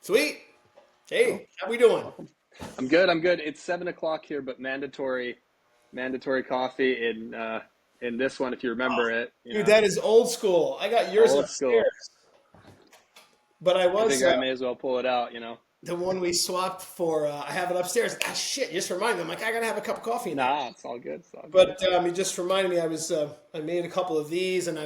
Sweet. Cool. Hey, how we doing? Welcome. I'm good. I'm good. It's 7 o'clock here, but mandatory coffee in this one, if you remember it. Dude, that is old school. I got yours Old school. upstairs, but I I was figure I may as well pull it out. the one we swapped for. I have it upstairs. Ah, shit! You just reminded me. I'm like, I gotta have a cup of coffee in there. Nah, it's all good. It's all good. But you just reminded me. I made a couple of these, and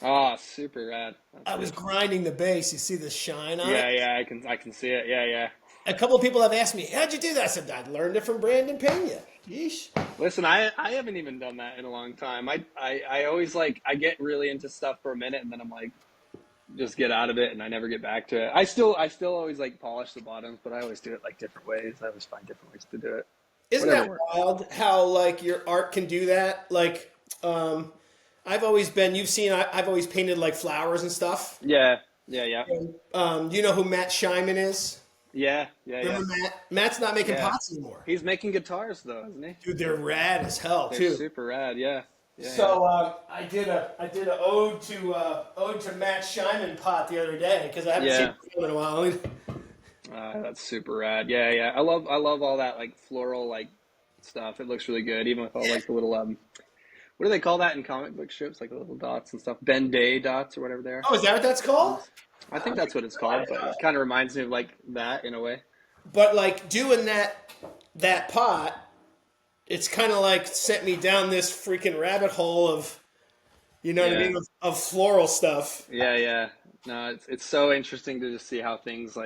Ah, super rad. That's I was good. grinding the base. You see the shine on it. Yeah, yeah. I can see it. Yeah, yeah. A couple of people have asked me, "How'd you do that?" I said, "I learned it from Brandon Pena." Yeesh. Listen, I haven't even done that in a long time. I always I get really into stuff for a minute and then I'm like just get out of it and I never get back to it. I still always polish the bottoms, but I always do it different ways. I always find different ways to do it. Isn't Whatever that works. wild? How your art can do that? I've always been. You've seen. I've always painted flowers and stuff. Yeah, yeah, yeah, Do you know who Matt Shyman is? yeah, yeah, yeah, Remember Matt? Matt's not making yeah. pots anymore. He's making guitars though, isn't he? Dude, they're rad as hell They're too. super rad. Yeah, yeah, yeah. So I did a ode to Matt Shyman pot the other day because I haven't seen Yeah, him in a while. that's super rad. Yeah, yeah. I love all that floral stuff. It looks really good, even with all the little what do they call that in comic book strips? Like the little dots and stuff. Ben Day dots or whatever they are. Oh, is that what that's called? I think that's what it's called, but it kind of reminds me of that in a way. But doing that pot, it's kind of sent me down this freaking rabbit hole of what I Yeah, mean of floral stuff. yeah, yeah. No, it's so interesting to just see how things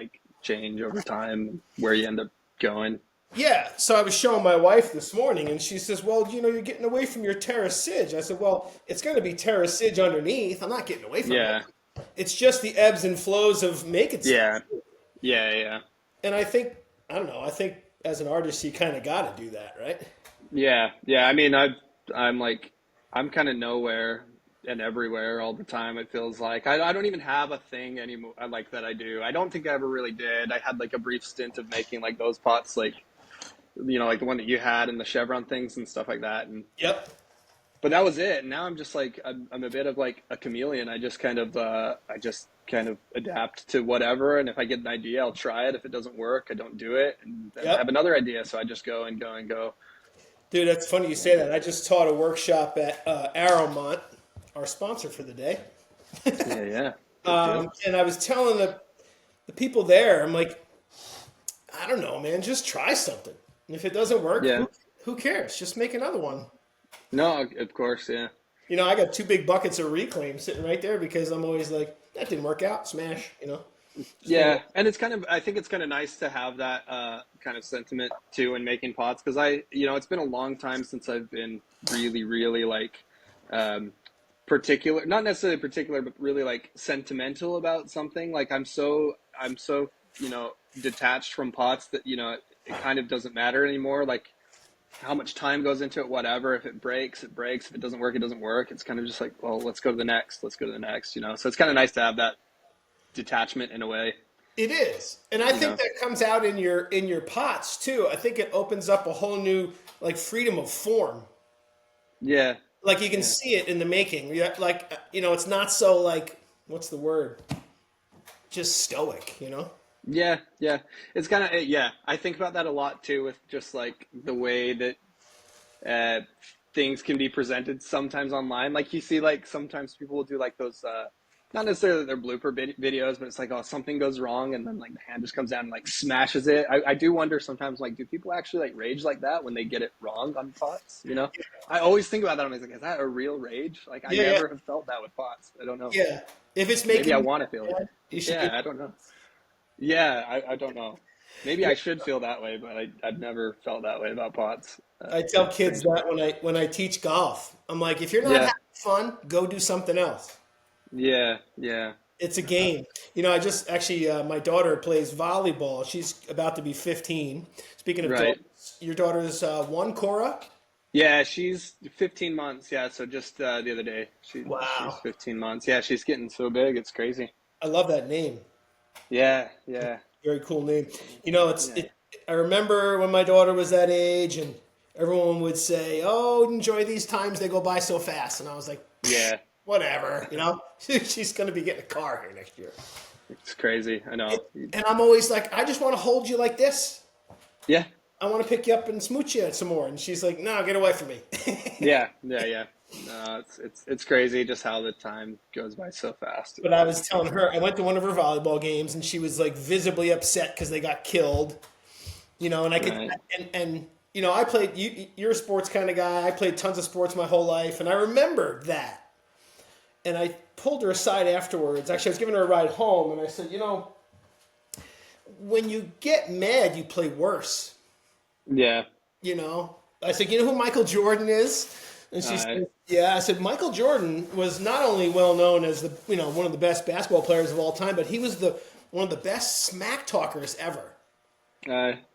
change over time, where you end up going. Yeah, so I was showing my wife this morning, and she says, "Well, you're getting away from your terracage." I said, "Well, it's going to be terracage underneath. I'm not getting away from it. Yeah, It's just the ebbs and flows of making stuff." yeah, yeah, yeah, And I don't know. I think as an artist, you kind of got to do that, right? yeah, yeah. I mean, I'm kind of nowhere and everywhere all the time. It feels like I don't even have a thing anymore that I do. I don't think I ever really did. I had a brief stint of making those pots, like the one that you had and the chevron things and stuff like that, and Yep. but that was it. And now I'm just I'm a bit of a chameleon. I just kind of adapt to whatever, and if I get an idea, I'll try it. If it doesn't work, I don't do it, and then I have Yep. another idea, so I just go and go and go. Dude, that's funny you say that. I just taught a workshop at Arrowmont, our sponsor for the day. Yeah, yeah, good deal. And I was telling the people there, I'm like, I don't know, man, just try something. And if it doesn't work, Yeah, who cares? Just make another one. no, of course, yeah, I got two big buckets of reclaim sitting right there because I'm always like, that didn't work out, smash. Just move yeah. on. And I think it's kind of nice to have that kind of sentiment too in making pots, because it's been a long time since I've been really, really um, particular, not necessarily particular, but really sentimental about something. I'm so detached from pots that it kind of doesn't matter anymore. How much time goes into it, whatever. If it breaks, it breaks. If it doesn't work, it doesn't work. It's kind of just well, let's go to the next. Let's go to the next. So it's kind of nice to have that detachment in a way. It is, and I You think know. that comes out in your pots too. I think it opens up a whole new freedom of form. Yeah, You can yeah, see it in the making. It's not so what's the word? Just stoic. yeah, yeah. It's kind of yeah. I think about that a lot too, with just the way that uh, things can be presented sometimes online. You see, sometimes people will do those. Not necessarily their blooper videos, but it's oh, something goes wrong, and then the hand just comes down and smashes it. I do wonder sometimes, do people actually rage like that when they get it wrong on pots? I always think about that. I'm is that a real rage? I Yeah, yeah, never have felt that with pots. I don't know. yeah. If it's Maybe I making you want to feel it. mad, you should. Yeah, I don't know. Yeah, I don't know. Maybe I should feel that way, but I've never felt that way about pots. I tell kids Strangely. that when I teach golf, I'm like, if you're not Yeah, having fun, go do something else. yeah, yeah. It's a game. I just actually my daughter plays volleyball. She's about to be 15. Speaking of Right. daughters, your daughter's one, Cora. Yeah, she's 15 months. Yeah, so just the other day, she's Wow, 15 months. Yeah, she's getting so big, it's crazy. I love that name. Yeah, yeah, Very cool name. yeah, I remember when my daughter was that age, and everyone would say, "Oh, enjoy these times; they go by so fast." And I was like, yeah, "Whatever." She's going to be getting a car here next year. It's crazy. I know. And I'm always like, I just want to hold you like this. Yeah. I want to pick you up and smooch you some more. And she's like, no, get away from me. Yeah. Yeah. Yeah. No, it's crazy just how the time goes by so fast. But I was It's so telling funny. her, I went to one of her volleyball games and she was like visibly upset because they got killed, and I could, Right. I played, you're a sports kind of guy. I played tons of sports my whole life. And I remembered that. And I pulled her aside afterwards. Actually, I was giving her a ride home and I said, when you get mad, you play worse. Yeah. I said, you know who Michael Jordan is? And she Uh, said, yeah. I said, Michael Jordan was not only well known as one of the best basketball players of all time, but he was one of the best smack talkers ever.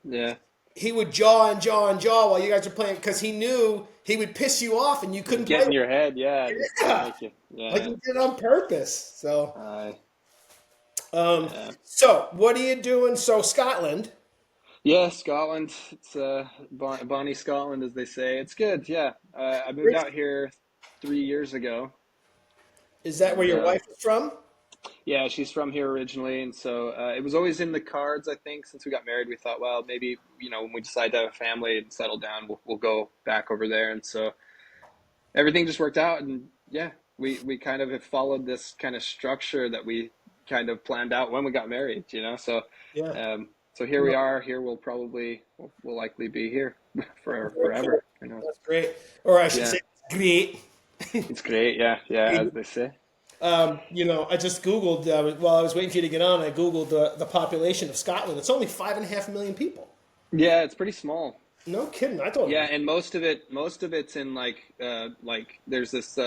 yeah. He would jaw and jaw and jaw while you guys were playing because he knew he would piss you off and you couldn't play. Get in your head. Yeah. Just Yeah, make you. like Yeah. he did on purpose. So, Uh, um, yeah. so what are you doing? So Scotland, Yeah, Scotland. It's Bonnie Scotland, as they say. It's good. Yeah, I moved out here 3 years ago, is that where and your wife is from? yeah, she's from here originally, and so it was always in the cards. I think since we got married, we thought, well, maybe when we decide to have a family and settle down, we'll go back over there, and so everything just worked out, and yeah, we kind of have followed this kind of structure that we kind of planned out when we got married. So. Yeah. So here we are. Here we'll likely be here for Very cool. forever. That's great. Or I should Yeah, say, great. it's great. Yeah, yeah, as they say. I just Googled while I was waiting for you to get on. I Googled the population of Scotland. It's only 5.5 million people. Yeah, it's pretty small. No kidding. I thought it Yeah, was. and most of it's in like there's this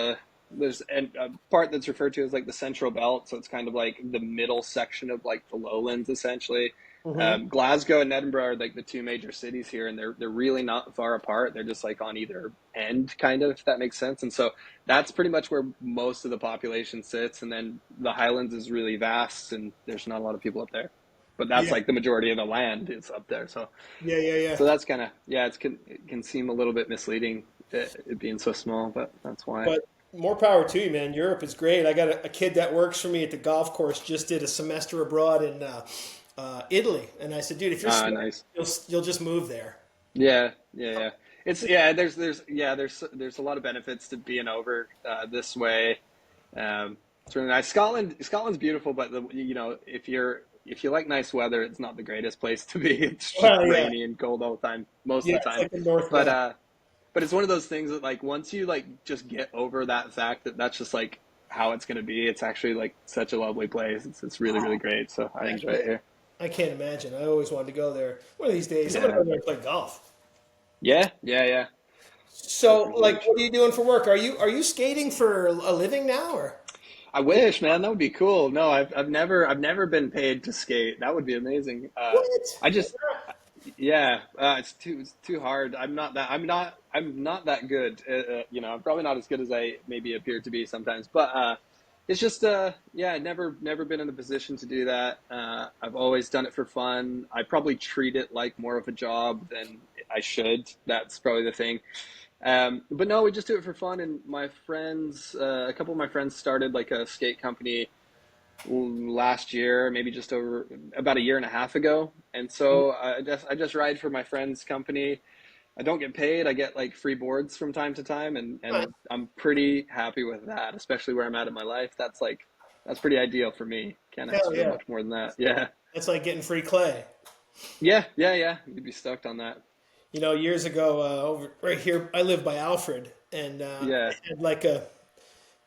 there's a part that's referred to as like the Central Belt, so it's kind of like the middle section of like the lowlands essentially. Hmm. Glasgow and Edinburgh are like the two major cities here, and they're really not far apart. They're just like on either end, kind of, if that makes sense. And so that's pretty much where most of the population sits. And then the Highlands is really vast, and there's not a lot of people up there. But that's Yeah. like the majority of the land is up there. So Yeah. Yeah. Yeah. so that's kind of yeah, it can seem a little bit misleading it being so small, but that's why. But more power to you, man. Europe is great. I got a kid that works for me at the golf course. Just did a semester abroad in Italy, and I said, dude, if you're Ah, smart, nice. you'll just move there. Yeah, yeah, yeah. It's yeah. There's a lot of benefits to being over this way. It's really nice. Scotland's beautiful, but if you like nice weather, it's not the greatest place to be. It's just Well, yeah. rainy and cold all the time, most Yeah. of the It's time. like the But Northwest. but it's one of those things that like once you like just get over that fact that that's just like how it's gonna be, it's actually like such a lovely place. It's really really great. So I I enjoy it can't, here. I can't imagine. I always wanted to go there. One of these days, I'm gonna Yeah, go there and play golf. yeah, yeah, yeah. So, Definitely like, huge. what are you doing for work? Are you skating for a living now, or I wish, man, that would be cool. No, I've never been paid to skate. That would be amazing. what? I just yeah, it's too hard. I'm not that good. I'm probably not as good as I maybe appear to be sometimes. But it's just yeah, never been in a position to do that. I've always done it for fun. I probably treat it like more of a job than I should. That's probably the thing. But no, we just do it for fun. And a couple of my friends started like a skate company last year, maybe just over about a year and a half ago. And so I just ride for my friend's company. I don't get paid. I get like free boards from time to time, and I'm pretty happy with that, especially where I'm at in my life. That's pretty ideal for me. Can't ask Hell for yeah! much more than that. Yeah. That's like getting free clay. Yeah, yeah, yeah. You'd be stoked on that. Years ago, over right here, I live by Alfred, and Yeah. they had like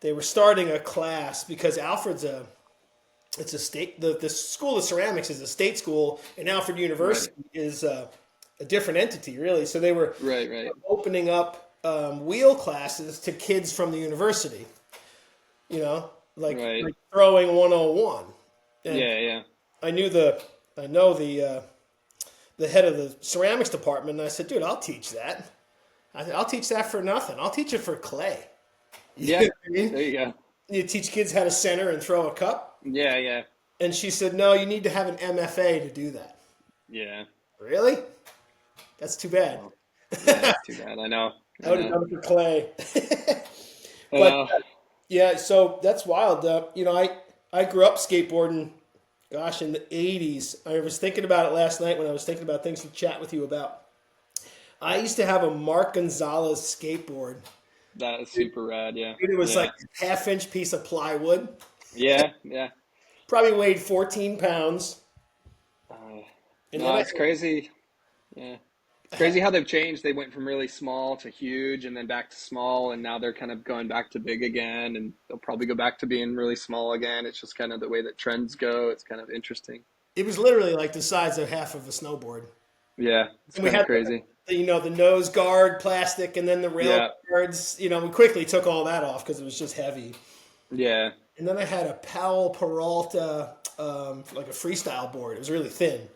they were starting a class because Alfred's it's a state. The School of Ceramics is a state school, and Alfred Right. University is a different entity, really. So they were Right, right. opening up wheel classes to kids from the university. You know, Right. like throwing 101. And Yeah, yeah. I know the head of the ceramics department, and I said, dude, I'll teach that. I said, I'll teach that for nothing. I'll teach it for clay. You know Yeah. what I mean? There you go. You teach kids how to center and throw a cup. Yeah, yeah. And she said, no, you need to have an MFA to do that. Yeah. Really? That's too bad. Well, yeah, it's too bad. I know. I I would have know. done it for clay. I But know. yeah, so that's wild. I grew up skateboarding Gosh, in the 80s. I was thinking about it last night when I was thinking about things to chat with you about. I used to have a Mark Gonzalez skateboard. That is super rad. Yeah, It was like yeah, a half-inch piece of plywood. yeah, yeah. Probably weighed 14 pounds. Uh, And then no, it's crazy. Yeah. It's crazy how they've changed. They went from really small to huge and then back to small, and now they're kind of going back to big again, and they'll probably go back to being really small again. It's just kind of the way that trends go. It's kind of interesting. it was literally like the size of half of a snowboard. Yeah, it's And we kind of had crazy. the nose guard plastic and then the rail Yeah, guards. We quickly took all that off because it was just heavy. yeah, And then I had a Powell Peralta, like a freestyle board. It was really thin.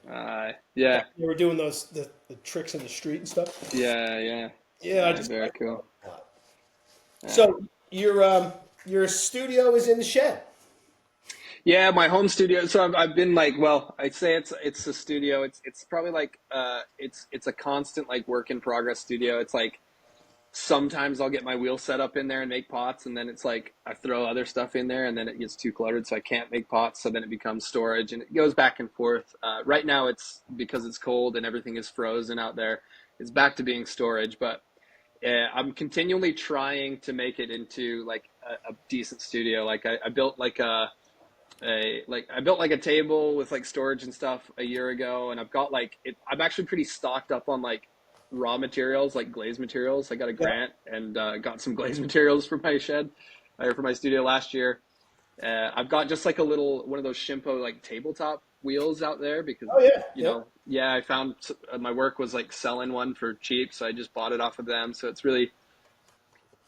yeah, They were doing the tricks in the street and stuff. yeah, yeah. Yeah, I just Very cool. Yeah. so your studio is in the shed. Yeah, my home studio. So I've been like, well, I'd say it's a studio. It's probably like it's a constant like work in progress studio. It's like sometimes I'll get my wheel set up in there and make pots, and then it's like I throw other stuff in there, and then it gets too cluttered, so I can't make pots. So then it becomes storage, and it goes back and forth. Right now, it's because it's cold and everything is frozen out there. It's back to being storage, but I'm continually trying to make it into like a decent studio. Like I built like I built like a table with like storage and stuff a year ago, and I've got like I'm actually pretty stocked up on like raw materials, like glaze materials. I got a Yeah. grant and got some glaze materials for my shed or for my studio last year. I've got just like a little one of those Shimpo like tabletop wheels out there because Oh yeah. Yep. yeah, I found my work was like selling one for cheap, so I just bought it off of them. So it's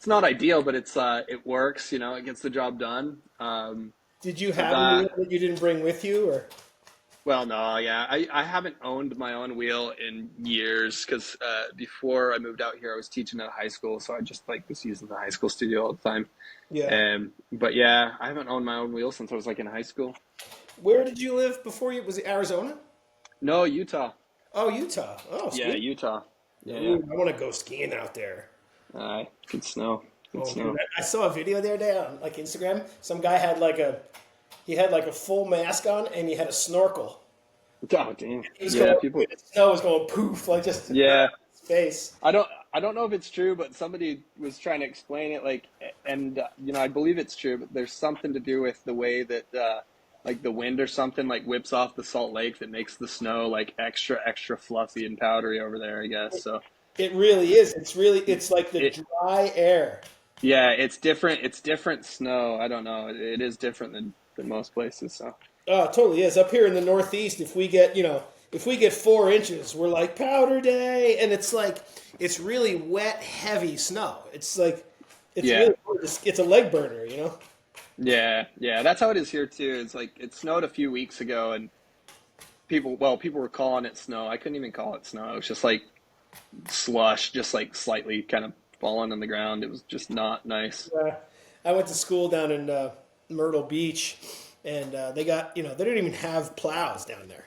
not ideal, but it works. It gets the job done. Did you I've have a wheel that you didn't bring with you, or? Well, no, yeah, I haven't owned my own wheel in years because before I moved out here, I was teaching at a high school, so I just like was using the high school studio all the time. Yeah. But yeah, I haven't owned my own wheel since I was like in high school. Where did you live before you? Was it Arizona? No, Utah. Oh, Utah. Oh, Yeah, sweet. Utah. Yeah, yeah. Ooh, I want to go skiing out there. Good snow. Good Oh, dude, snow. I saw a video the other day on like Instagram. Some guy had like a full mask on and he had a snorkel. Oh, damn. He was Yeah, going, people. the snow was going poof, like just Yeah, his face. I don't know if it's true, but somebody was trying to explain it like, and I believe it's true, but there's something to do with the way that like the wind or something like whips off the Salt Lake that makes the snow like extra fluffy and powdery over there, I guess. So It really is. It's like the it dry air. yeah, it's different. It's different snow. I don't know. It is different than most places. So Oh, it totally is. Up here in the Northeast, if we get 4 inches, we're like powder day, and it's like it's really wet, heavy snow. It's like it's yeah, really it's a leg burner. yeah. That's how it is here too. It's like it snowed a few weeks ago, and people were calling it snow. I couldn't even call it snow. It was just like slush, just like slightly kind of falling on the ground. It was just not nice. I went to school down in Myrtle Beach, and they don't even have plows down there.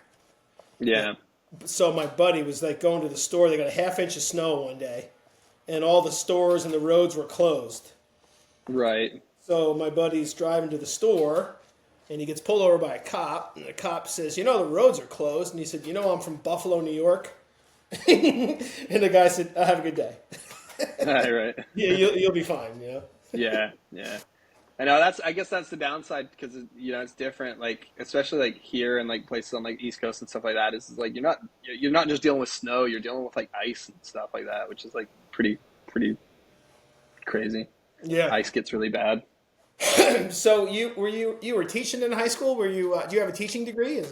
Yeah, So my buddy was like going to the store. They got a half inch of snow one day, and all the stores and the roads were closed. right. So my buddy's driving to the store, and he gets pulled over by a cop, and the cop says, "The roads are closed." And he said, "I'm from Buffalo, New York." And the guy said, "Have a good day." Right. Yeah, you'll be fine. Yeah, yeah. I know I guess that's the downside because it's different. Like especially like here and like places on like East Coast and stuff like that. Is like you're not just dealing with snow. You're dealing with like ice and stuff like that, which is like pretty crazy. Yeah. Ice gets really bad. So you were teaching in high school? Were you do you have a teaching degree?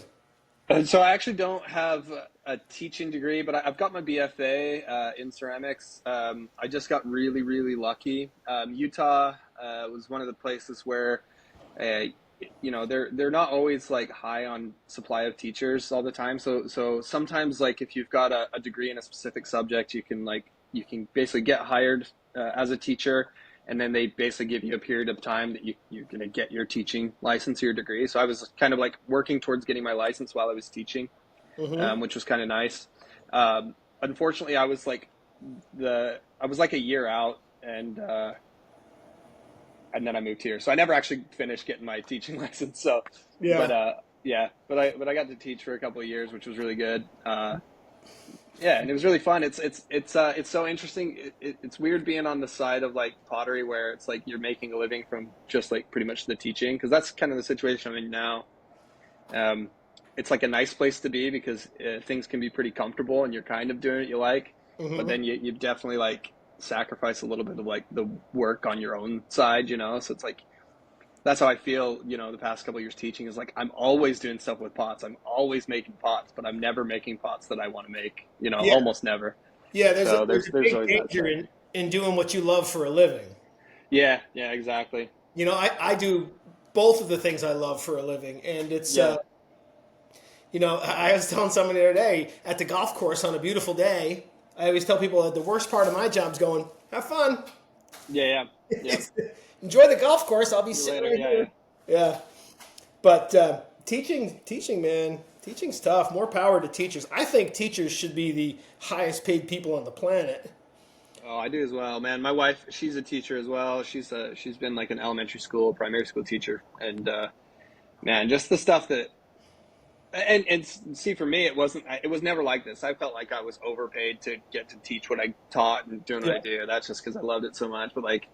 So I actually don't have a teaching degree, but I've got my BFA in ceramics. I just got really lucky. Utah was one of the places where, they're not always like high on supply of teachers all the time. So sometimes like if you've got a degree in a specific subject, you can basically get hired as a teacher. And then they basically give you a period of time that you're going to get your teaching license or your degree. So I was kind of like working towards getting my license while I was teaching, Mm-hmm. which was kind of nice. Unfortunately, I was like a year out, and then I moved here. So I never actually finished getting my teaching license. So, Yeah. yeah, but I got to teach for a couple of years, which was really good. Yeah, and it was really fun. It's so interesting. It's weird being on the side of like pottery where it's like you're making a living from just like pretty much the teaching, because that's kind of the situation I'm in now. Um, it's like a nice place to be because things can be pretty comfortable and you're kind of doing what you like, but Hmm. then you definitely like sacrifice a little bit of like the work on your own side, you know? So it's like that's how I feel, you know, the past couple of years teaching is like I'm always doing stuff with pots. I'm always making pots, but I'm never making pots that I want to make, you know, Yeah, almost never. yeah. So There's a there's big always that danger side. in doing what you love for a living. Yeah, yeah, exactly. You know, I do both of the things I love for a living, and it's Yeah. you know, I was telling someone the other day at the golf course on a beautiful day. I always tell people that the worst part of my job is going, have fun, Yeah, yeah. Yep. enjoy the golf course. I'll be See you sitting later. right Yeah, yeah. here. Yeah, but teaching, man, teaching's tough. More power to teachers. I think teachers should be the highest paid people on the planet. Oh, I do as well, man. My wife, she's a teacher as well. She's been like an elementary school, primary school teacher, and man, just the stuff that and see for me, it was never like this. I felt like I was overpaid to get to teach what I taught and doing what Yeah, I do. That's just because I loved it so much. But like,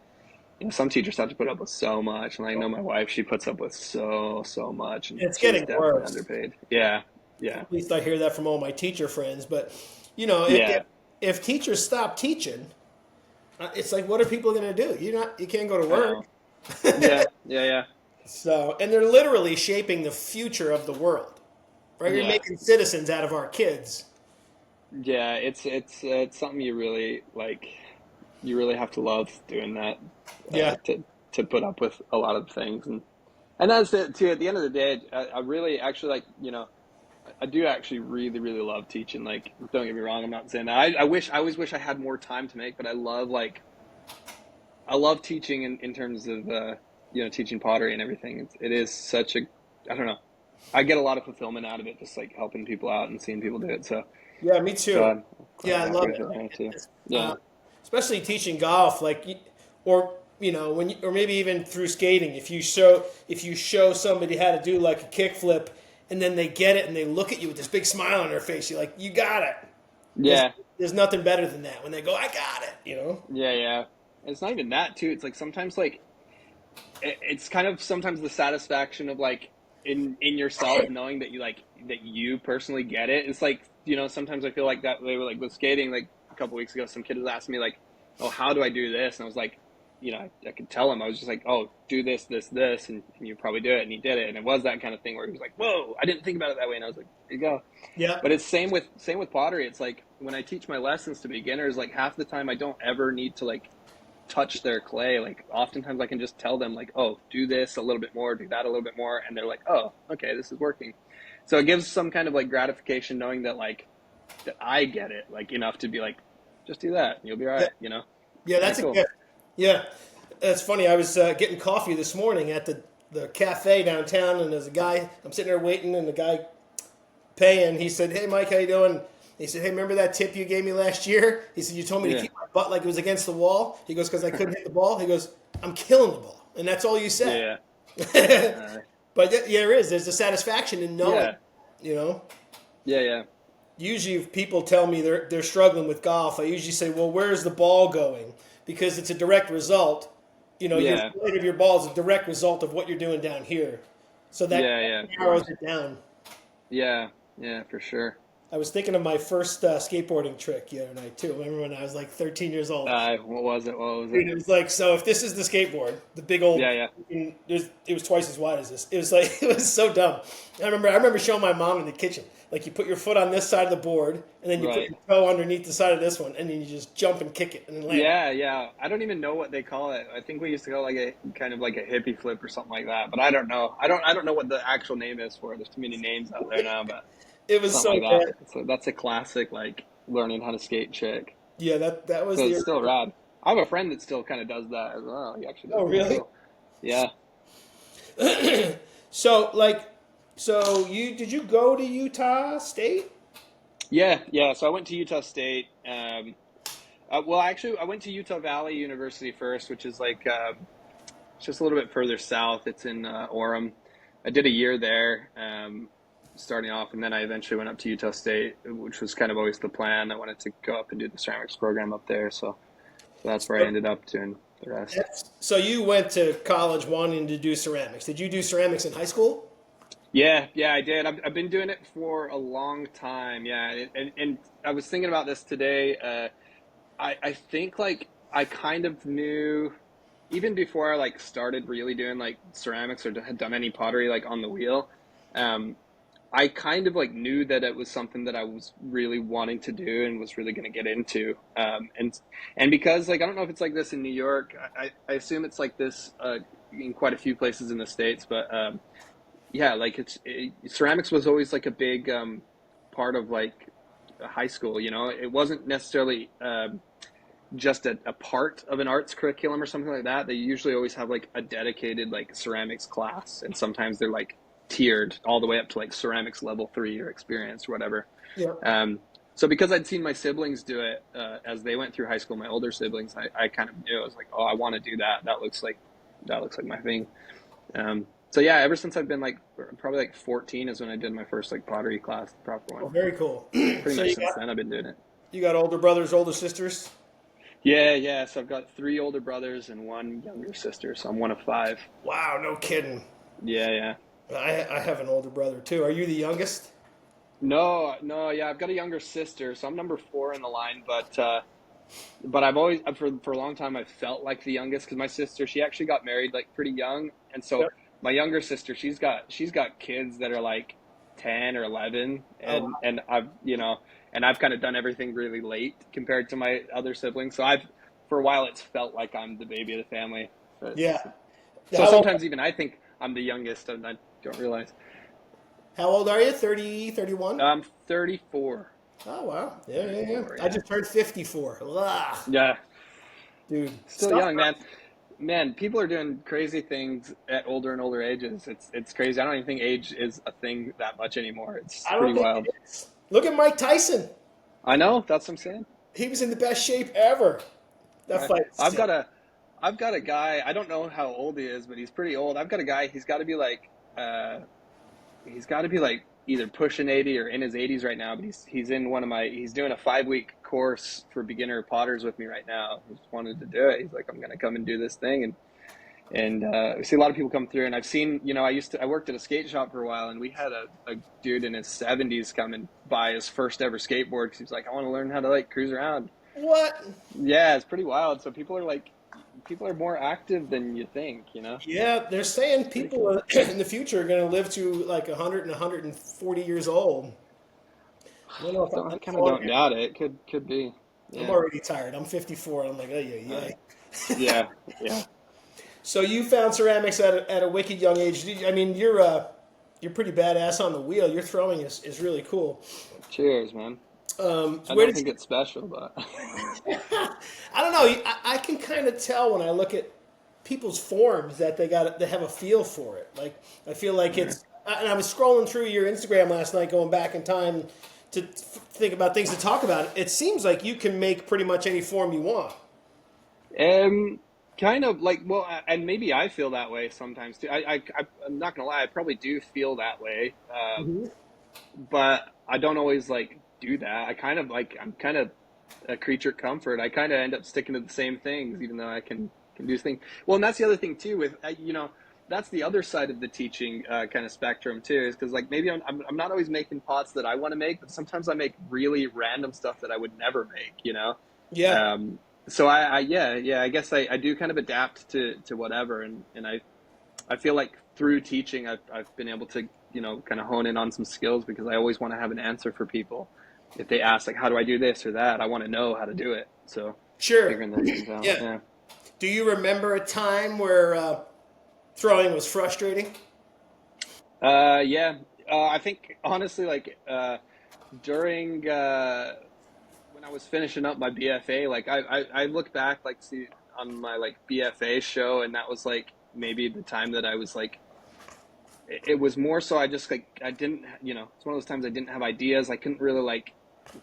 you know, some teachers have to put up with so much, and I know my wife, she puts up with so much, and it's she's getting definitely worse. underpaid. Yeah, yeah, At least I hear that from all my teacher friends. But you know, yeah. if teachers stop teaching, it's like, what are people going to do? You can't go to I work. know. Yeah, yeah, yeah, So, and they're literally shaping the future of the world, right? You're yeah. making citizens out of our kids. Yeah, it's something you really like. You really have to love doing that Yeah, to put up with a lot of things, and that's it too. At the end of the day, I really actually like, you know, I do actually really love teaching. Like, don't get me wrong, I'm not saying that. I always wish I had more time to make, but I love teaching in terms of you know, teaching pottery and everything. It is such a, I don't know. I get a lot of fulfillment out of it, just like helping people out and seeing people do it. So yeah, me so too. I'm Yeah, quite I happy love with it. it there too. It's, Yeah. especially teaching golf, like, or you know, or maybe even through skating. If you show somebody how to do like a kick flip, and then they get it and they look at you with this big smile on their face, you're like, you got it. There's, Yeah. there's nothing better than that when they go, I got it. You know. Yeah, yeah. And it's not even that too. It's like sometimes like it's kind of sometimes the satisfaction of like in yourself knowing that you like that you personally get it. It's like, you know, sometimes I feel like that they were like with skating like a couple weeks ago, some kid was asking me like, "Oh, how do I do this?" And I was like, you know, I could tell him. I was just like, "Oh, do this, and you probably do it." And he did it, and it was that kind of thing where he was like, "Whoa, I didn't think about it that way." And I was like, "There you go." Yeah. But it's same with pottery. It's like when I teach my lessons to beginners, like half the time I don't ever need to like touch their clay. Like oftentimes I can just tell them like, oh, do this a little bit more, do that a little bit more, and they're like, oh, okay, this is working. So it gives some kind of like gratification knowing that like that I get it like enough to be like, just do that, and you'll be all Yeah. right. You know, Yeah, kind that's of a cool. gift. Yeah, that's funny. I was getting coffee this morning at the cafe downtown, and there's a guy. I'm sitting there waiting, and the guy paying. He said, "Hey, Mike, how you doing?" He said, "Hey, remember that tip you gave me last year?" He said, "You told me to Yeah, keep my butt like it was against the wall." He goes, "Because I couldn't hit the ball." He goes, "I'm killing the ball," and that's all you said. yeah, uh, But yeah, there is. There's a satisfaction in knowing. yeah, You know. yeah, yeah, Usually, if people tell me they're struggling with golf, I usually say, "Well, where's the ball going?" Because it's a direct result. You know, your yeah, flight of your ball is a direct result of what you're doing down here. So that yeah, yeah, of narrows course. it down. Yeah, yeah, for sure. I was thinking of my first skateboarding trick the other night too. Remember when I was like 13 years old? What was it? What was it? Dude, it was like, so if this is the skateboard, the big old, Yeah, yeah, it was twice as wide as this. It was like it was so dumb. I remember showing my mom in the kitchen, like you put your foot on this side of the board, and then you put right. your toe underneath the side of this one, and then you just jump and kick it and then land. Yeah, yeah. I don't even know what they call it. I think we used to call it like a kind of like a hippie flip or something like that. But I don't know. I don't know what the actual name is for it. There's too many names out there now, but It was something so like that. bad. So that's a classic like learning how to skate trick. Yeah, that was So the it's still original. rad. I have a friend that still kind of does that as well. He actually does Oh, it pretty really? cool. Yeah. So like, so did you go to Utah State? Yeah, yeah. So I went to Utah State. Well, actually, I went to Utah Valley University first, which is like it's just a little bit further south. It's in Orem. I did a year there, starting off, and then I eventually went up to Utah State, which was kind of always the plan. I wanted to go up and do the ceramics program up there, so that's where I So, ended up doing the rest. so you went to college wanting to do ceramics. Did you do ceramics in high school? Yeah, yeah, I did. I've been doing it for a long time. Yeah, and I was thinking about this today. I think like I kind of knew even before I like started really doing like ceramics or had done any pottery like on the wheel. Um, I kind of like knew that it was something that I was really wanting to do and was really going to get into. And because like I don't know if it's like this in New York, I assume it's like this in quite a few places in the States, but yeah, like ceramics was always like a big part of like high school. You know, it wasn't necessarily just a part of an arts curriculum or something like that. They usually always have like a dedicated like ceramics class, and sometimes they're like tiered all the way up to like ceramics level 3 or experience or whatever. Yeah. So because I'd seen my siblings do it as they went through high school, my older siblings, I kind of knew. I was like, oh, I want to do that. That looks like my thing. So yeah, ever since I've been like probably like 14 is when I did my first like pottery class, the proper Oh, one. very cool. Pretty So much since then I've been doing it. you got older brothers, older sisters? Yeah, yeah. So I've got 3 older brothers and 1 younger sister. So I'm one of 5. Wow, no kidding. Yeah, yeah. I have an older brother too. Are you the youngest? No, no, yeah. I've got a younger sister, so I'm number 4 in the line. But I've always for a long time I felt like the youngest because my sister she actually got married like pretty young, and so Yep. my younger sister she's got kids that are like 10 or 11, Oh, and I've kind of done everything really late compared to my other siblings. So I've for a while it's felt like I'm the baby of the family. yeah. So How old, sometimes even I think I'm the youngest and I don't realize. how old are you? 30, 31? I'm 34. Oh, wow. Yeah, yeah, yeah. 34, I yeah. just turned 54. Ugh, Yeah, dude. still Stop. young, man. Man, people are doing crazy things at older and older ages. It's crazy. I don't even think age is a thing that much anymore. It's I pretty don't think wild. it is. Look at Mike Tyson. I know, that's what I'm saying. He was in the best shape ever. That I, fight. I've got a I've got a guy, I don't know how old he is, but he's pretty old. I've got a guy, uh he's got to be like either pushing 80 or in his 80s right now, but he's in he's doing a 5-week course for beginner potters with me right now. He just wanted to do it. He's like, I'm going to come and do this thing, and we see a lot of people come through, and I've seen, I worked at a skate shop for a while, and we had a dude in his 70s come and buy his first ever skateboard because he was like, I want to learn how to like cruise around. What? Yeah, it's pretty wild. So people are more active than you think. Yeah, they're saying Pretty people cool. in the future are going to live to like 100 and 140 years old. I don't know if So I I'm kind of telling don't you. doubt it. Could be. I'm Yeah. already tired. I'm 54. I'm like, oh, yeah, Uh, yeah. yeah. Yeah. So you found ceramics at a wicked young age. I mean, you're pretty badass on the wheel. Your throwing is really cool. Cheers, man. So I where don't did think you? it's special, but I don't know. I can kind of tell when I look at people's forms that they have a feel for it. Like I feel like yeah. it's. And I was scrolling through your Instagram last night, going back in time to think about things to talk about. It seems like you can make pretty much any form you want. Um, kind of like, well, and maybe I feel that way sometimes too. I'm not gonna lie, I probably do feel that way, Hmm. but I don't always like do that. I'm kind of a creature of comfort. I kind of end up sticking to the same things, even though I can do things. Well, and that's the other thing too. That's the other side of the teaching kind of spectrum too, is because like maybe I'm not always making pots that I want to make, but sometimes I make really random stuff that I would never make. Yeah, Um, so yeah, I guess I do kind of adapt to whatever, and I feel like through teaching I've been able to kind of hone in on some skills because I always want to have an answer for people if they ask like how do I do this or that. I want to know how to do it. So sure. figuring those things out. Yeah. Yeah. Do you remember a time where throwing was frustrating? Yeah. I think honestly, like during when I was finishing up my BFA, like I look back like see on my like BFA show, and that was like maybe the time that I was like it was more so I just like I didn't it's one of those times I didn't have ideas. I couldn't really like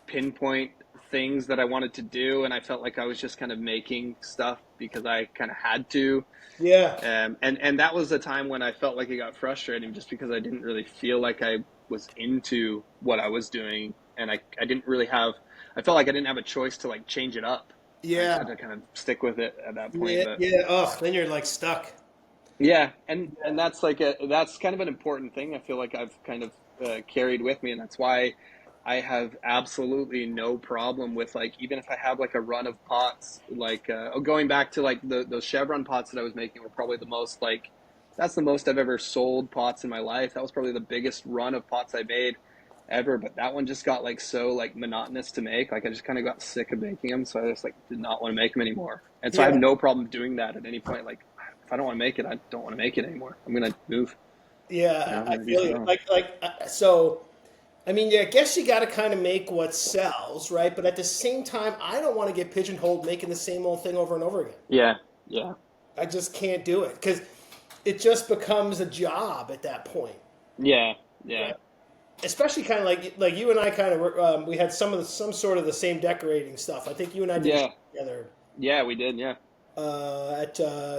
pinpoint things that I wanted to do, and I felt like I was just kind of making stuff because I kind of had to. Yeah. And that was a time when I felt like it got frustrating just because I didn't really feel like I was into what I was doing, and I didn't really have. I felt like I didn't have a choice to like change it up. I just Yeah. had to kind of stick with it at that point. Yeah. But Yeah. Oh, then you're like stuck. yeah, and that's kind of an important thing. I feel like I've kind of carried with me, and that's why I have absolutely no problem with like even if I have like a run of pots, like going back to like those chevron pots that I was making were probably the most like that's the most I've ever sold pots in my life. That was probably the biggest run of pots I made ever, but that one just got like so like monotonous to make. Like I just kind of got sick of making them, so I just like did not want to make them anymore. And so I have Yeah. no problem doing that at any point. Like if I don't want to make it, I don't want to make it anymore. I'm gonna move. You know, Yeah. I'm I gonna do feel something you. else. So. I mean, yeah, I guess you got to kind of make what sells, right? But at the same time, I don't want to get pigeonholed making the same old thing over and over again. Yeah, yeah, I just can't do it because it just becomes a job at that point, yeah, yeah, right? Especially kind of like you and I kind of we had some sort of the same decorating stuff. I think you and I did a show yeah, together yeah. We did. Yeah, at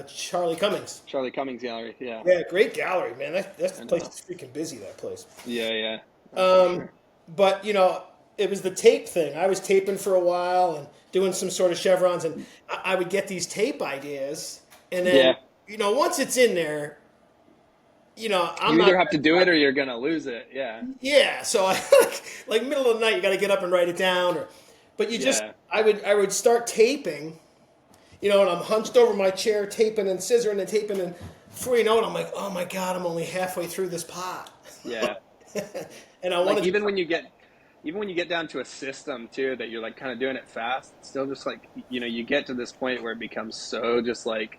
Charlie Cummings. Charlie Cummings Gallery. Yeah, Yeah, great gallery, man. That I place know. is freaking busy. That place. Yeah, yeah, for sure. But it was the tape thing. I was taping for a while and doing some sort of chevrons, and I would get these tape ideas, and then Yeah, once it's in there, I'm you not. either have to do it or you're gonna lose it. Yeah, Yeah, so I like middle of the night, you got to get up and write it down, but yeah, I would start taping, and I'm hunched over my chair, taping and scissoring and taping, and before you know it, I'm like, oh my god, I'm only halfway through this pot, yeah. and I Like wanted to. even when you get down to a system too that you're like kind of doing it fast, it's still just like you get to this point where it becomes so just like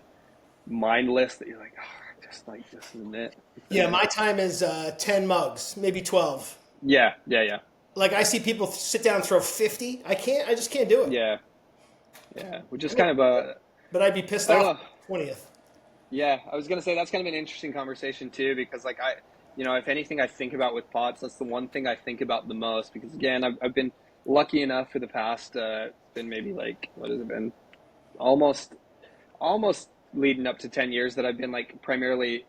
mindless that you're like, oh, just like just a minute. Yeah, my time is 10 mugs, maybe 12. Yeah, yeah, yeah, Like I see people sit down and throw 50. I just can't do it. yeah, yeah. Which is kind of a But I'd be pissed I don't off know. at the 20th. Yeah, I was gonna say that's kind of an interesting conversation too, because like if anything I think about with pots, that's the one thing I think about the most. Because again, I've been lucky enough for the past, it's been maybe like what has it been, almost almost leading up to 10 years that I've been like primarily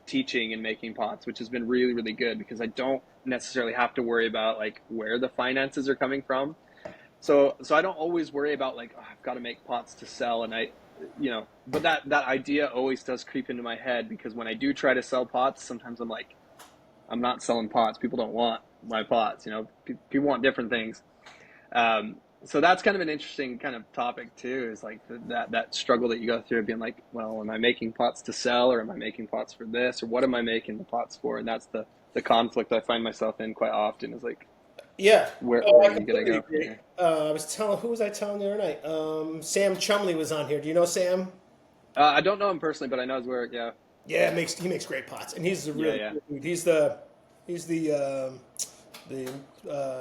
teaching and making pots, which has been really really good because I don't necessarily have to worry about like where the finances are coming from. So I don't always worry about like, oh, I've got to make pots to sell, and but that idea always does creep into my head because when I do try to sell pots, sometimes I'm like, I'm not selling pots. People don't want my pots. People want different things. So that's kind of an interesting kind of topic too. Is like that struggle that you go through of being like, well, am I making pots to sell, or am I making pots for this, or what am I making the pots for? And that's the conflict I find myself in quite often. Is like, Yeah. Oh, where I are you gonna completely go from agree. here? Who was I telling the other night? Sam Chumley was on here. Do you know Sam? I don't know him personally, but I know his work. Yeah, Yeah, he makes great pots, and he's a yeah, really yeah. cool dude. He's the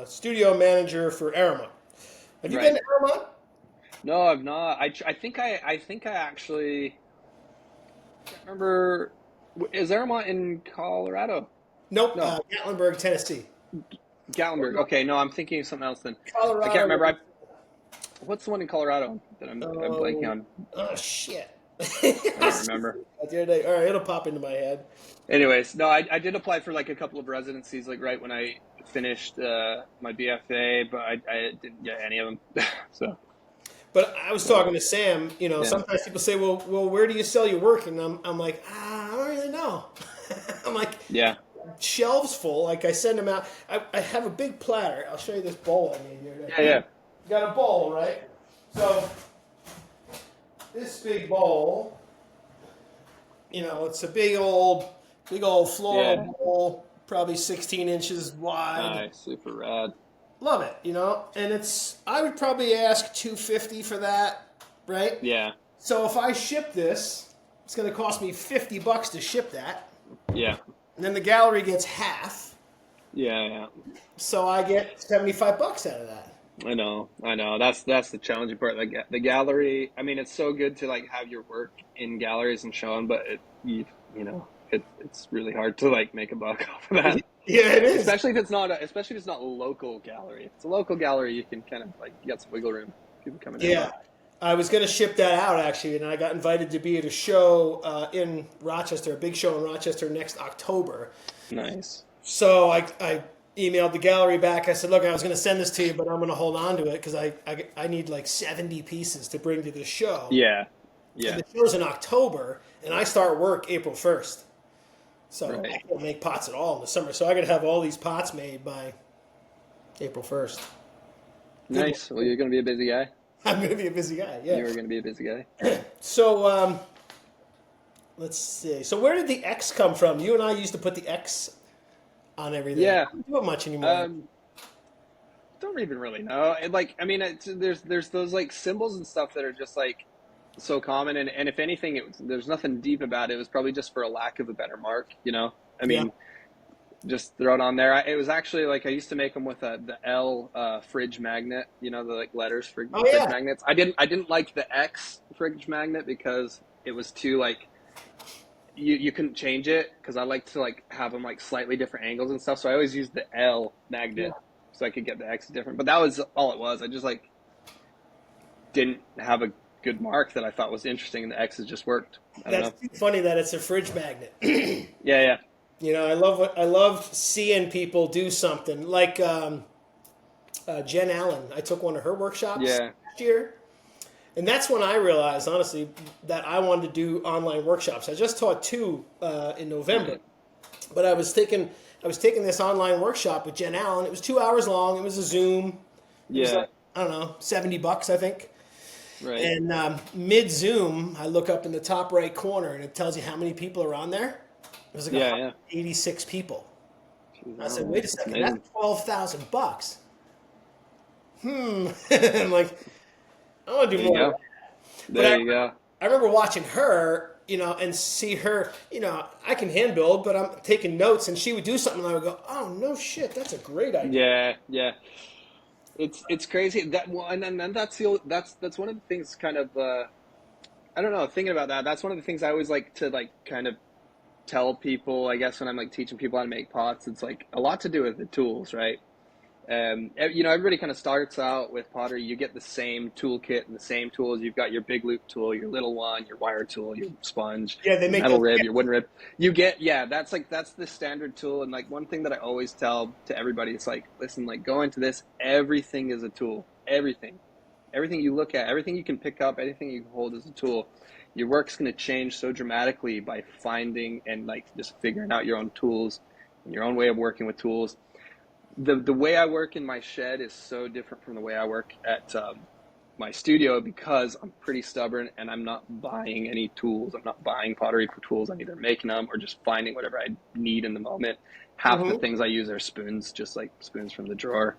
studio manager for Aramont. Have you been Right. to Aramont? No, I've not. I think I actually can't remember. Is Aramont in Colorado? Nope. No, Gatlinburg, Tennessee. Gatlinburg. Okay, no, I'm thinking of something else then. I can't Colorado. remember. What's the one in Colorado that I'm blanking Oh, on? oh shit. I don't remember. The other day. All right, it'll pop into my head. Anyways, no, I did apply for like a couple of residencies like right when I finished my BFA, but I didn't get any of them. So But I was talking to Sam. yeah, Sometimes people say, "Well, where do you sell your work?" And I'm like, I don't really know. I'm like, yeah, shelves full. Like I send them out. I have a big platter. I'll show you this bowl I made here. yeah, yeah, You got a bowl, right? So this big bowl, it's a big old floral yeah. bowl, probably 16 inches wide. Nice, super rad. Love it, and I would probably ask 250 for that, right? Yeah, So if I ship this, it's going to cost me $50 to ship that, yeah, and then the gallery gets half, yeah, yeah. so I get $75 out of that. I know. That's the challenging part. Like the gallery. I mean, it's so good to like have your work in galleries and shown, but it's really hard to like make a buck off of that. Yeah, it is. Especially if it's not a local gallery. If it's a local gallery, you can kind of like you got some wiggle room. People coming in, Yeah. but I was going to ship that out actually, and I got invited to be at a show in Rochester, a big show in Rochester next October. nice. So I emailed the gallery back. I said, look, I was going to send this to you, but I'm going to hold on to it because I need like 70 pieces to bring to the show. Yeah, And yeah, the show's in October, and I start work April 1st. So I right. can't make pots at all in the summer. So I got to have all these pots made by April 1st. Good Nice. Well, you're gonna be a busy guy. I'm going to be a busy guy, yeah. You are gonna be a busy guy. So let's see. So where did the X come from? You and I used to put the X on everything. I Yeah. don't do it much anymore. Don't even really know. Like, I mean, there's those like symbols and stuff that are just like so common, and if anything, there's nothing deep about it. It was probably just for a lack of a better mark, you know. I Yeah. mean, just throw it on there. It was actually like I used to make them with the L fridge magnet, you know, the like letters for Oh fridge yeah. magnets. I didn't like the X fridge magnet because it was too like you couldn't change it because I like to like have them like slightly different angles and stuff. So I always used the L Yeah. magnet so I could get the X different. But that was all it was. I just like didn't have a good mark that I thought was interesting, and the X's just worked. I don't That's know. too funny that it's a fridge magnet. Yeah, yeah, You know, I love seeing people do something like Jen Allen. I took one of her workshops yeah, last year, and that's when I realized, honestly, that I wanted to do online workshops. I just taught two in November, right. but I was taking this online workshop with Jen Allen. It was 2 hours long. It was a Zoom. It was Yeah, like, I don't know, $70, I think. right. And mid Zoom, I look up in the top right corner, and it tells you how many people are on there. It was like Yeah, yeah. 186 people. Jeez, I said, oh, wait a that's second, amazing. that's $12,000. I'm like, I want to There do you more of go. that. But There you go. I remember watching her, you know, and see her, you know, I can hand build, but I'm taking notes, and she would do something, and I would go, oh, no shit, that's a great idea. Yeah, yeah. It's crazy that well, and that's one of the things kind of I don't know, thinking about that. That's one of the things I always like to like kind of tell people, I guess when I'm like teaching people how to make pots, it's like a lot to do with the tools, right? You know, everybody kind of starts out with pottery. You get the same toolkit and the same tools. You've got your big loop tool, your little one, your wire tool, your sponge, Yeah, they your make metal those. rib, your wooden rib. You get, yeah, that's the standard tool. And like one thing that I always tell to everybody, it's like, listen, like go into this, everything is a tool. Everything you look at, everything you can pick up, anything you can hold is a tool. Your work's going to change so dramatically by finding and like just figuring out your own tools and your own way of working with tools. The way I work in my shed is so different from the way I work at my studio because I'm pretty stubborn and I'm not buying any tools. I'm not buying pottery for tools. I'm either making them or just finding whatever I need in the moment. Half the Mm-hmm. things I use are spoons, just like spoons from the drawer,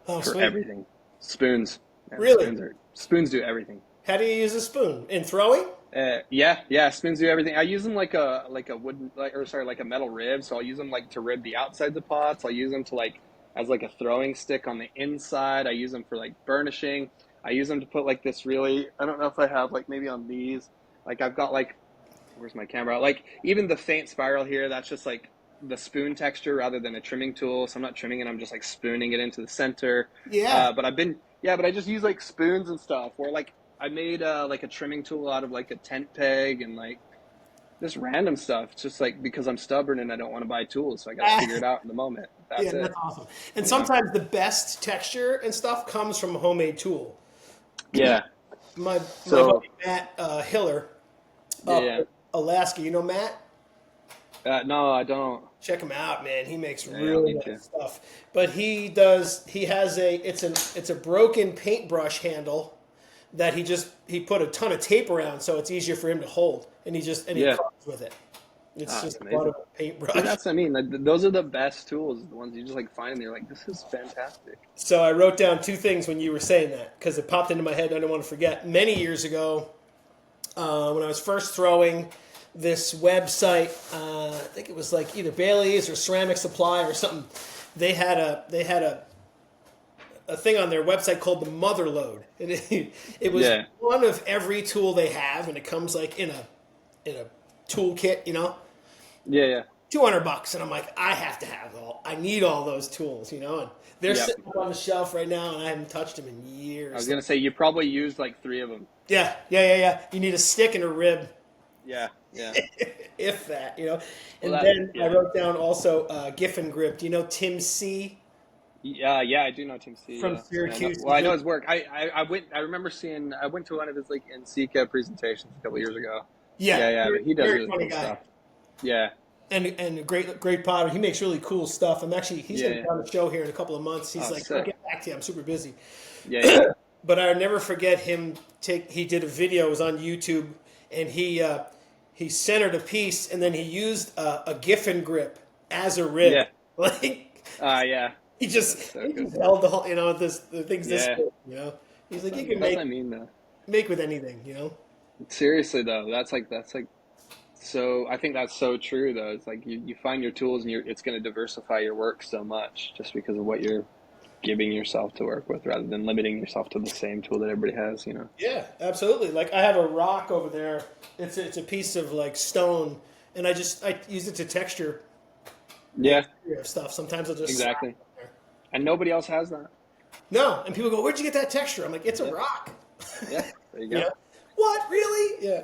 Oh, for sweet. everything. Spoons. Man, Really? spoons do everything. How do you use a spoon? In throwing? Yeah, spoons do everything. I use them like a wooden like a metal rib. So I'll use them like to rib the outsides of pots. I'll use them to like as like a throwing stick on the inside. I use them for like burnishing. I use them to put like this really. I don't know if I have like maybe on these. Like I've got like where's my camera? Like even the faint spiral here. That's just like the spoon texture rather than a trimming tool. So I'm not trimming it. I'm just like spooning it into the center. Yeah. But I just use like spoons and stuff. Or like I made like a trimming tool out of like a tent peg and like just random stuff. Just like because I'm stubborn and I don't want to buy tools, so I got to figure it out in the moment. Yeah, That's it. that's awesome. And You know? sometimes the best texture and stuff comes from a homemade tool. Yeah. My So buddy Matt Hiller yeah, up yeah. in Alaska. You know Matt? No, I don't. Check him out, man. He makes Yeah, I'll really need to. nice stuff. But it's a broken paintbrush handle that he put a ton of tape around so it's easier for him to hold. And he Yeah. cuts with it. It's Ah, just it's a lot amazing. of a paintbrush. See, that's what I mean. Like, those are the best tools. The ones you just like find and you're like, this is fantastic. So I wrote down two things when you were saying that because it popped into my head and I didn't want to forget. Many years ago, when I was first throwing this website, I think it was like either Bailey's or Ceramic Supply or something. They had a thing on their website called the Mother Load, and it was Yeah. one of every tool they have, and it comes like in a toolkit, you know. Yeah, yeah. $200, and I'm like, I have to have I need all those tools, you know, and they're Yep. sitting up on the shelf right now, and I haven't touched them in I was years. gonna say you probably used like 3 of them. Yeah. You need a stick and a rib, Yeah, yeah. if that, you know. Well, And then I yeah, wrote down also Giffen grip. Do you know Tim C yeah. I do know Tim C. from Yeah, Syracuse? I know his work. I went. I remember seeing. I went to one of his like NCCA presentations a couple years ago. Yeah, Yeah. very, But he does very really funny cool guy. stuff. Yeah, And a great potter. He makes really cool stuff. He's yeah, gonna yeah. be on the show here in a couple of months. He's Oh, like, I'll sick. get back to you. I'm super busy. Yeah. But I'll never forget him. He did a video. It was on YouTube, and he centered a piece, and then he used a Giffen grip as a rib. Yeah. Like Yeah. he just So good. held the whole. You know, the thing's this Yeah. big, you know. He's like, you can That's what I mean, though. make with anything. You know. Seriously, though, that's like so. I think that's so true, though. It's like you find your tools, and it's going to diversify your work so much just because of what you're giving yourself to work with, rather than limiting yourself to the same tool that everybody has. You know. Yeah, absolutely. Like I have a rock over there. It's a piece of like stone, and I use it to texture Yeah. stuff. Sometimes I'll just Exactly. slap it there. And nobody else has that. No, and people go, "Where'd you get that texture?" I'm like, "It's a Yeah. rock." Yeah. There you go. Yeah. What really? Yeah.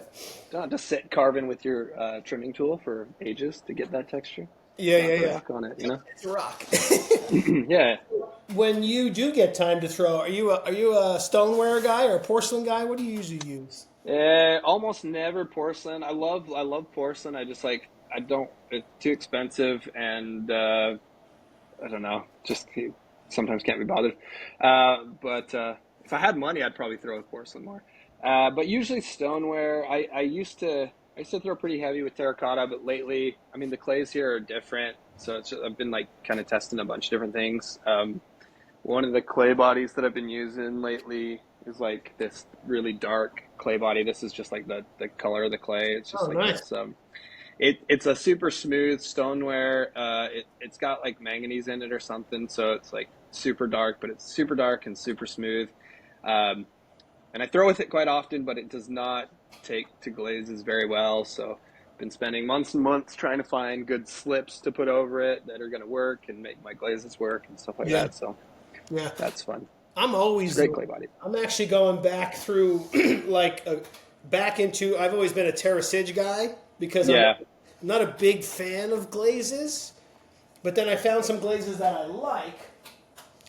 Don't just sit carving with your trimming tool for ages to get that texture. Yeah. Rock on it, you know. It's a rock. Yeah. When you do get time to throw, are you a stoneware guy or a porcelain guy? What do you usually use? Almost never porcelain. I love porcelain. I just like I don't. It's too expensive, and I don't know. Just sometimes can't be bothered. But if I had money, I'd probably throw with porcelain more. But usually stoneware. I used to throw pretty heavy with terracotta, but lately, I mean, the clays here are different. So I've been like kind of testing a bunch of different things. One of the clay bodies that I've been using lately is like this really dark clay body. This is just like the color of the clay. It's just Nice. this. It's a super smooth stoneware. It's got like manganese in it or something, so it's like super dark, but it's super dark and super smooth. And I throw with it quite often, but it does not take to glazes very well. So I've been spending months and months trying to find good slips to put over it that are going to work and make my glazes work and stuff like that. So Yeah. that's fun. It's Great clay body. I'm actually going back through I've always been a terracid guy because Yeah. I'm not a big fan of glazes, but then I found some glazes that I like,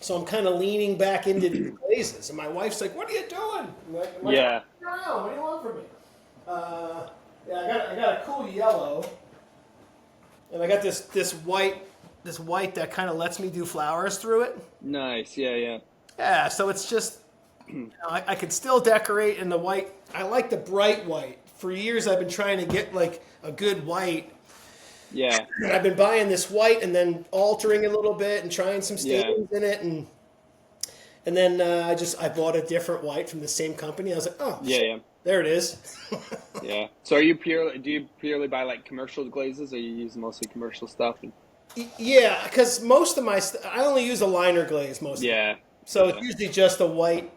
so I'm kind of leaning back into these glazes. And my wife's like, "What are you doing?" I'm like, Yeah. "Around. What do you want from me?" I got a cool yellow, and I got this white that kind of lets me do flowers through it. Nice. Yeah. Yeah, so it's just, I could still decorate in the white. I like the bright white. For years, I've been trying to get like a good white. Yeah. And I've been buying this white and then altering it a little bit and trying some stains in it, and then I bought a different white from the same company. I was like, oh, Yeah. there it is. Yeah. So do you purely buy like commercial glazes, or you use mostly commercial stuff? Yeah, because most of I only use a liner glaze mostly. Yeah. So it's usually just a white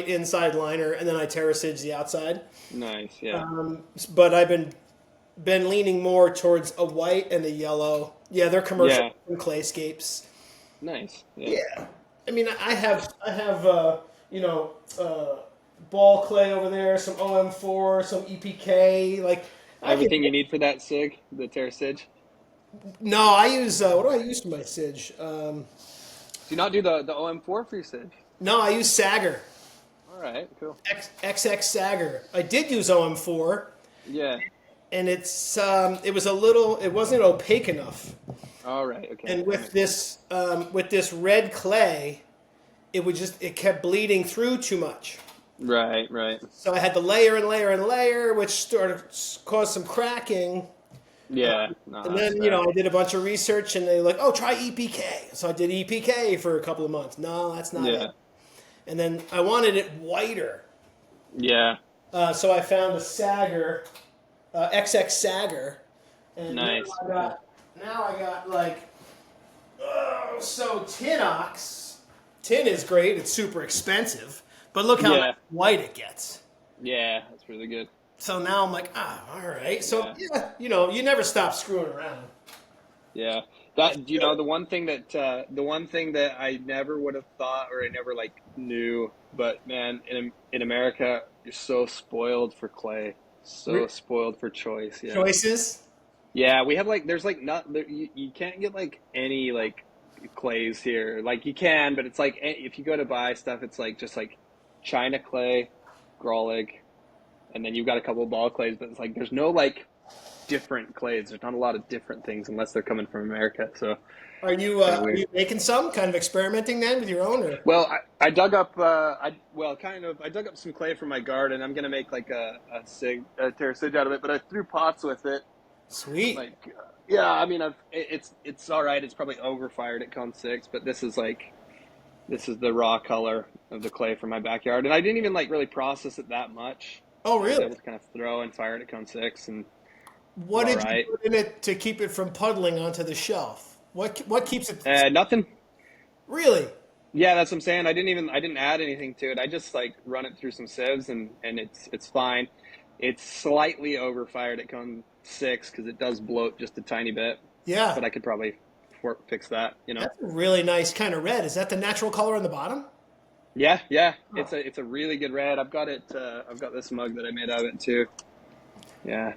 inside liner, and then I terracige the outside. Nice. Yeah. But I've been leaning more towards a white and a yellow. Yeah, they're commercial clayscapes. Nice. Yeah, I mean, I have ball clay over there, some OM4, some EPK, like Everything you need for that SIG, the terracige. No, I use what do I use for my Sige? Do you not do the OM4 for your SIG? No, I use Sager. All right. Cool. XX Sager. I did use OM4, Yeah. and it wasn't opaque enough. All right. Okay. And with this red clay, it kept bleeding through too much. Right. So I had to layer and layer and layer, which started caused some cracking. Yeah. No, And then I did a bunch of research, and they were like, "Oh, try EPK." So I did EPK for a couple of months. No, that's not it. And then I wanted it whiter. Yeah. So I found a Sager, XX Sager, and Nice. now I got like Tinox. Tin is great. It's super expensive, but look how much white it gets. Yeah, that's really good. So now I'm like, all right. So you never stop screwing around. Yeah. That, you know, the one thing that I never would have thought, or I never like knew, but man, in America, you're so spoiled for clay, so Re- spoiled for choice. Yeah. Choices. Yeah, we have like there's like not there, you can't get like any like clays here. Like you can, but it's like if you go to buy stuff, it's like just like China clay, Grollig, and then you've got a couple of ball clays, but it's like there's no like different clays. There's not a lot of different things unless they're coming from America. So it's kind of Are weird. you making some kind of experimenting then with your own or Well, I dug up I dug up some clay from my garden. I'm gonna make like a terracid out of it, but I threw pots with it. sweet? Like yeah, I mean it's all right. It's probably overfired at cone 6, but this is the raw color of the clay from my backyard, and I didn't even like really process it that much. Oh, I was really? able to kind of throw and fire it at cone 6, and it was What all did you right. put in it to keep it from puddling onto the shelf? What keeps it Nothing. really? Yeah, that's what I'm saying. I didn't add anything to it. I just like run it through some sieves, and it's fine. It's slightly overfired at cone 6 because it does bloat just a tiny bit, Yeah, but I could probably fix that, you know. that's a really nice kind of red. Is that the natural color on the bottom? Yeah, yeah. Oh, It's a really good red. I've got it. I've got this mug that I made out of it too. Yeah,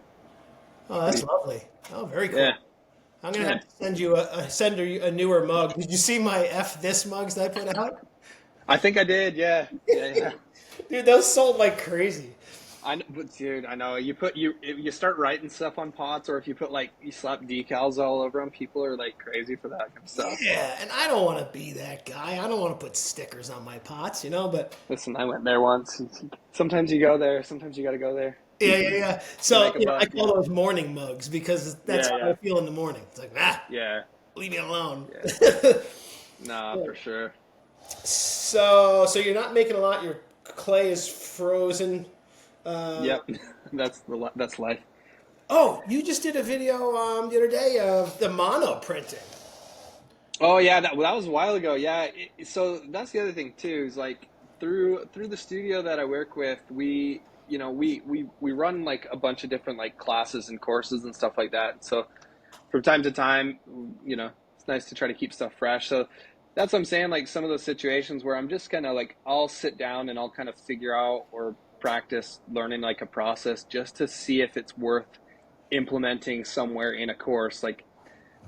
oh, that's pretty. lovely. Oh, very Yeah, cool. I'm gonna have yeah. to send you a newer mug. Did you see my F this mugs that I put out? I think I did. Yeah, yeah, yeah. Dude, those sold like crazy. But dude, I know you put if you start writing stuff on pots, or if you put like you slap decals all over them, people are like crazy for that kind of stuff. Yeah, and I don't want to be that guy. I don't want to put stickers on my pots, you know. But Listen, I went there once. Sometimes you go there. Sometimes you got to go there yeah, yeah, yeah. to So make a I buck. You call know. those morning mugs because that's Yeah, how I yeah, feel in the morning. It's like, ah, yeah, leave me alone. yeah. Nah, for sure. So you're not making a lot. Your clay is frozen. Yep, that's life. Oh, you just did a video the other day of the monoprinting. Oh yeah, that was a while ago. Yeah, so that's the other thing too. Is like through the studio that I work with, we you know we run like a bunch of different like classes and courses and stuff like that. So from time to time, you know, it's nice to try to keep stuff fresh. So that's what I'm saying. Like some of those situations where I'm just kind of like I'll sit down and I'll kind of figure out or practice learning like a process just to see if it's worth implementing somewhere in a course. Like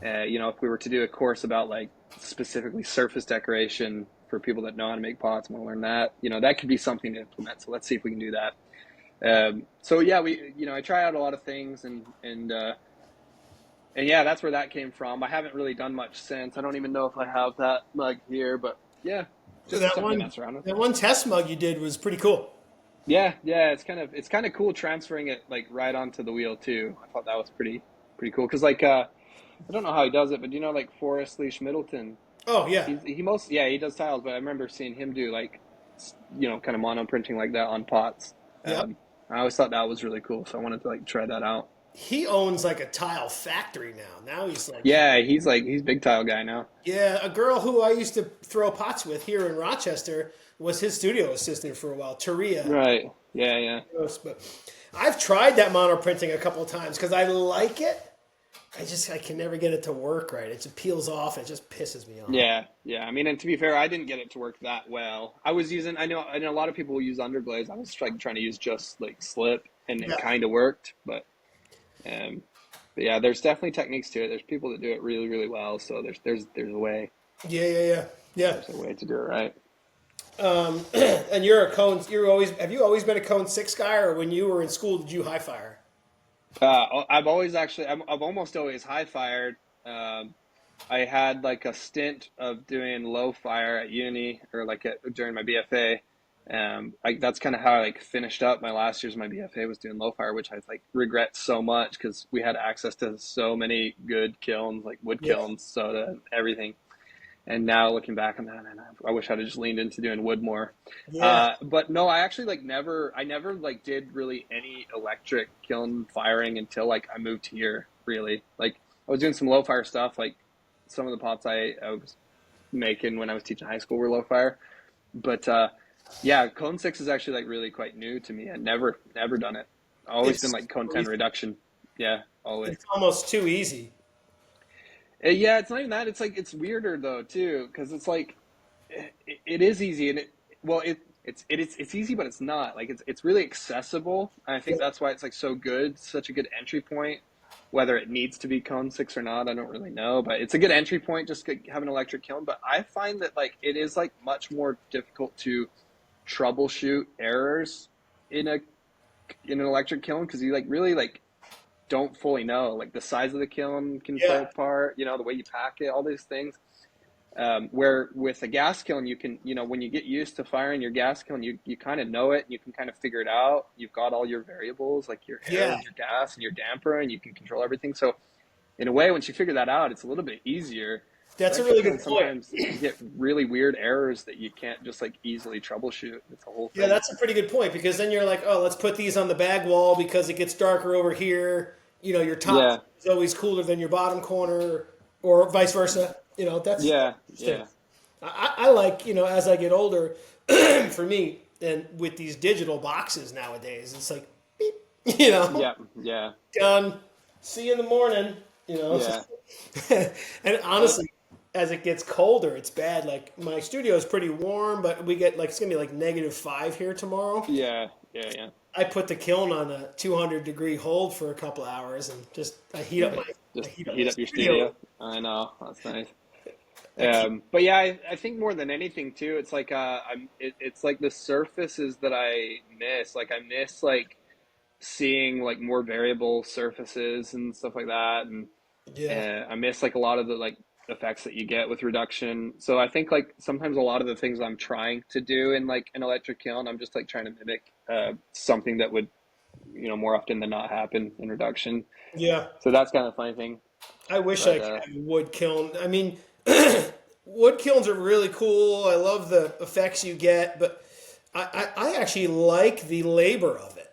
you know, if we were to do a course about like specifically surface decoration for people that know how to make pots, want to learn that, you know, that could be something to implement. So let's see if we can do that. So yeah, you know, I try out a lot of things and yeah, that's where that came from. I haven't really done much since. I don't even know if I have that mug here, but yeah, just That something to one, mess around with. that one test mug you did was pretty cool. Yeah, yeah, it's kind of cool transferring it like right onto the wheel too. I thought that was pretty cool because like I don't know how he does it, but you know, like Forrest Leash Middleton, Oh yeah, yeah, he does tiles, but I remember seeing him do like, you know, kind of mono printing like that on pots. yep. I always thought that was really cool, so I wanted to like try that out. He owns like a tile factory now. Now he's like, Yeah, he's big tile guy now. yeah, a girl who I used to throw pots with here in Rochester was his studio assistant for a while, Taria. Right. Yeah, yeah, But I've tried that mono printing a couple of times because I like it. I can never get it to work right. It just peels off. It just pisses me off. yeah, yeah. I mean, and to be fair, I didn't get it to work that well. I was using, I know a lot of people will use underglaze. I was trying to use just like slip, and it Yeah, kind of worked, um, but yeah, there's definitely techniques to it. There's people that do it really, really well. So there's a way. yeah, yeah, yeah, yeah. There's a way to do it right. And you're a cone. Have you always been a cone 6 guy, or when you were in school, did you high fire? I've always actually, I've almost always high fired. Um, I had like a stint of doing low fire at uni or like during my BFA. That's kind of how I like finished up my last year's of my BFA was doing low fire, which I like regret so much because we had access to so many good kilns, like wood Yeah, kilns, soda, everything. And now looking back on that, and I wish I'd have just leaned into doing wood more. yeah. But no, I actually like I never like did really any electric kiln firing until like I moved here. Really, like I was doing some low fire stuff. Like some of the pots I was making when I was teaching high school were low fire. But yeah, cone 6 is actually like really quite new to me. I never done it. Always been It's like cone so 10 easy. reduction. Yeah, always. It's almost too easy. Yeah, it's not even that. It's like it's weirder though too, because it's like it is easy and it's easy, but it's not like it's really accessible. And I think that's why it's like so good, such a good entry point. Whether it needs to be cone six or not, I don't really know, but it's a good entry point. Just have an electric kiln. But I find that like it is like much more difficult to troubleshoot errors in a in an electric kiln because you like really like don't fully know like the size of the kiln can play a Yeah, part, the way you pack it, all these things. Where with a gas kiln, you can, when you get used to firing your gas kiln, you kind of know it and you can kind of figure it out. You've got all your variables like your air yeah. and your gas and your damper, and you can control everything. So in a way, once you figure that out, it's a little bit easier. That's a Electric really good kilns point. sometimes you get really weird errors that you can't just like easily troubleshoot. It's a whole Yeah, thing. that's a pretty good point because then you're like, oh, let's put these on the bag wall because it gets darker over here. Your top Yeah, is always cooler than your bottom corner, or vice versa. That's yeah, interesting. yeah, I like, as I get older, for me, and with these digital boxes nowadays, it's like, beep, yeah, yeah, done. See you in the morning. yeah, And uh, honestly, as it gets colder, it's bad. Like my studio is pretty warm, but we get like it's gonna be like -5 here tomorrow. yeah, yeah, yeah. I put the kiln on a 200-degree hold for a couple hours and just I Just heat up heat my up your studio. studio. I know that's nice. I keep But yeah, I think more than anything too, it's like it's like the surfaces that I miss. Like I miss like seeing like more variable surfaces and stuff like that, and yeah. I miss like a lot of the like effects that you get with reduction. So I think like sometimes a lot of the things I'm trying to do in like an electric kiln, I'm just like trying to mimic something that would more often than not happen in reduction. Yeah. So that's kind of a funny thing. I wish I But could have a wood kiln. I mean, wood kilns are really cool. I love the effects you get, but I actually like the labor of it.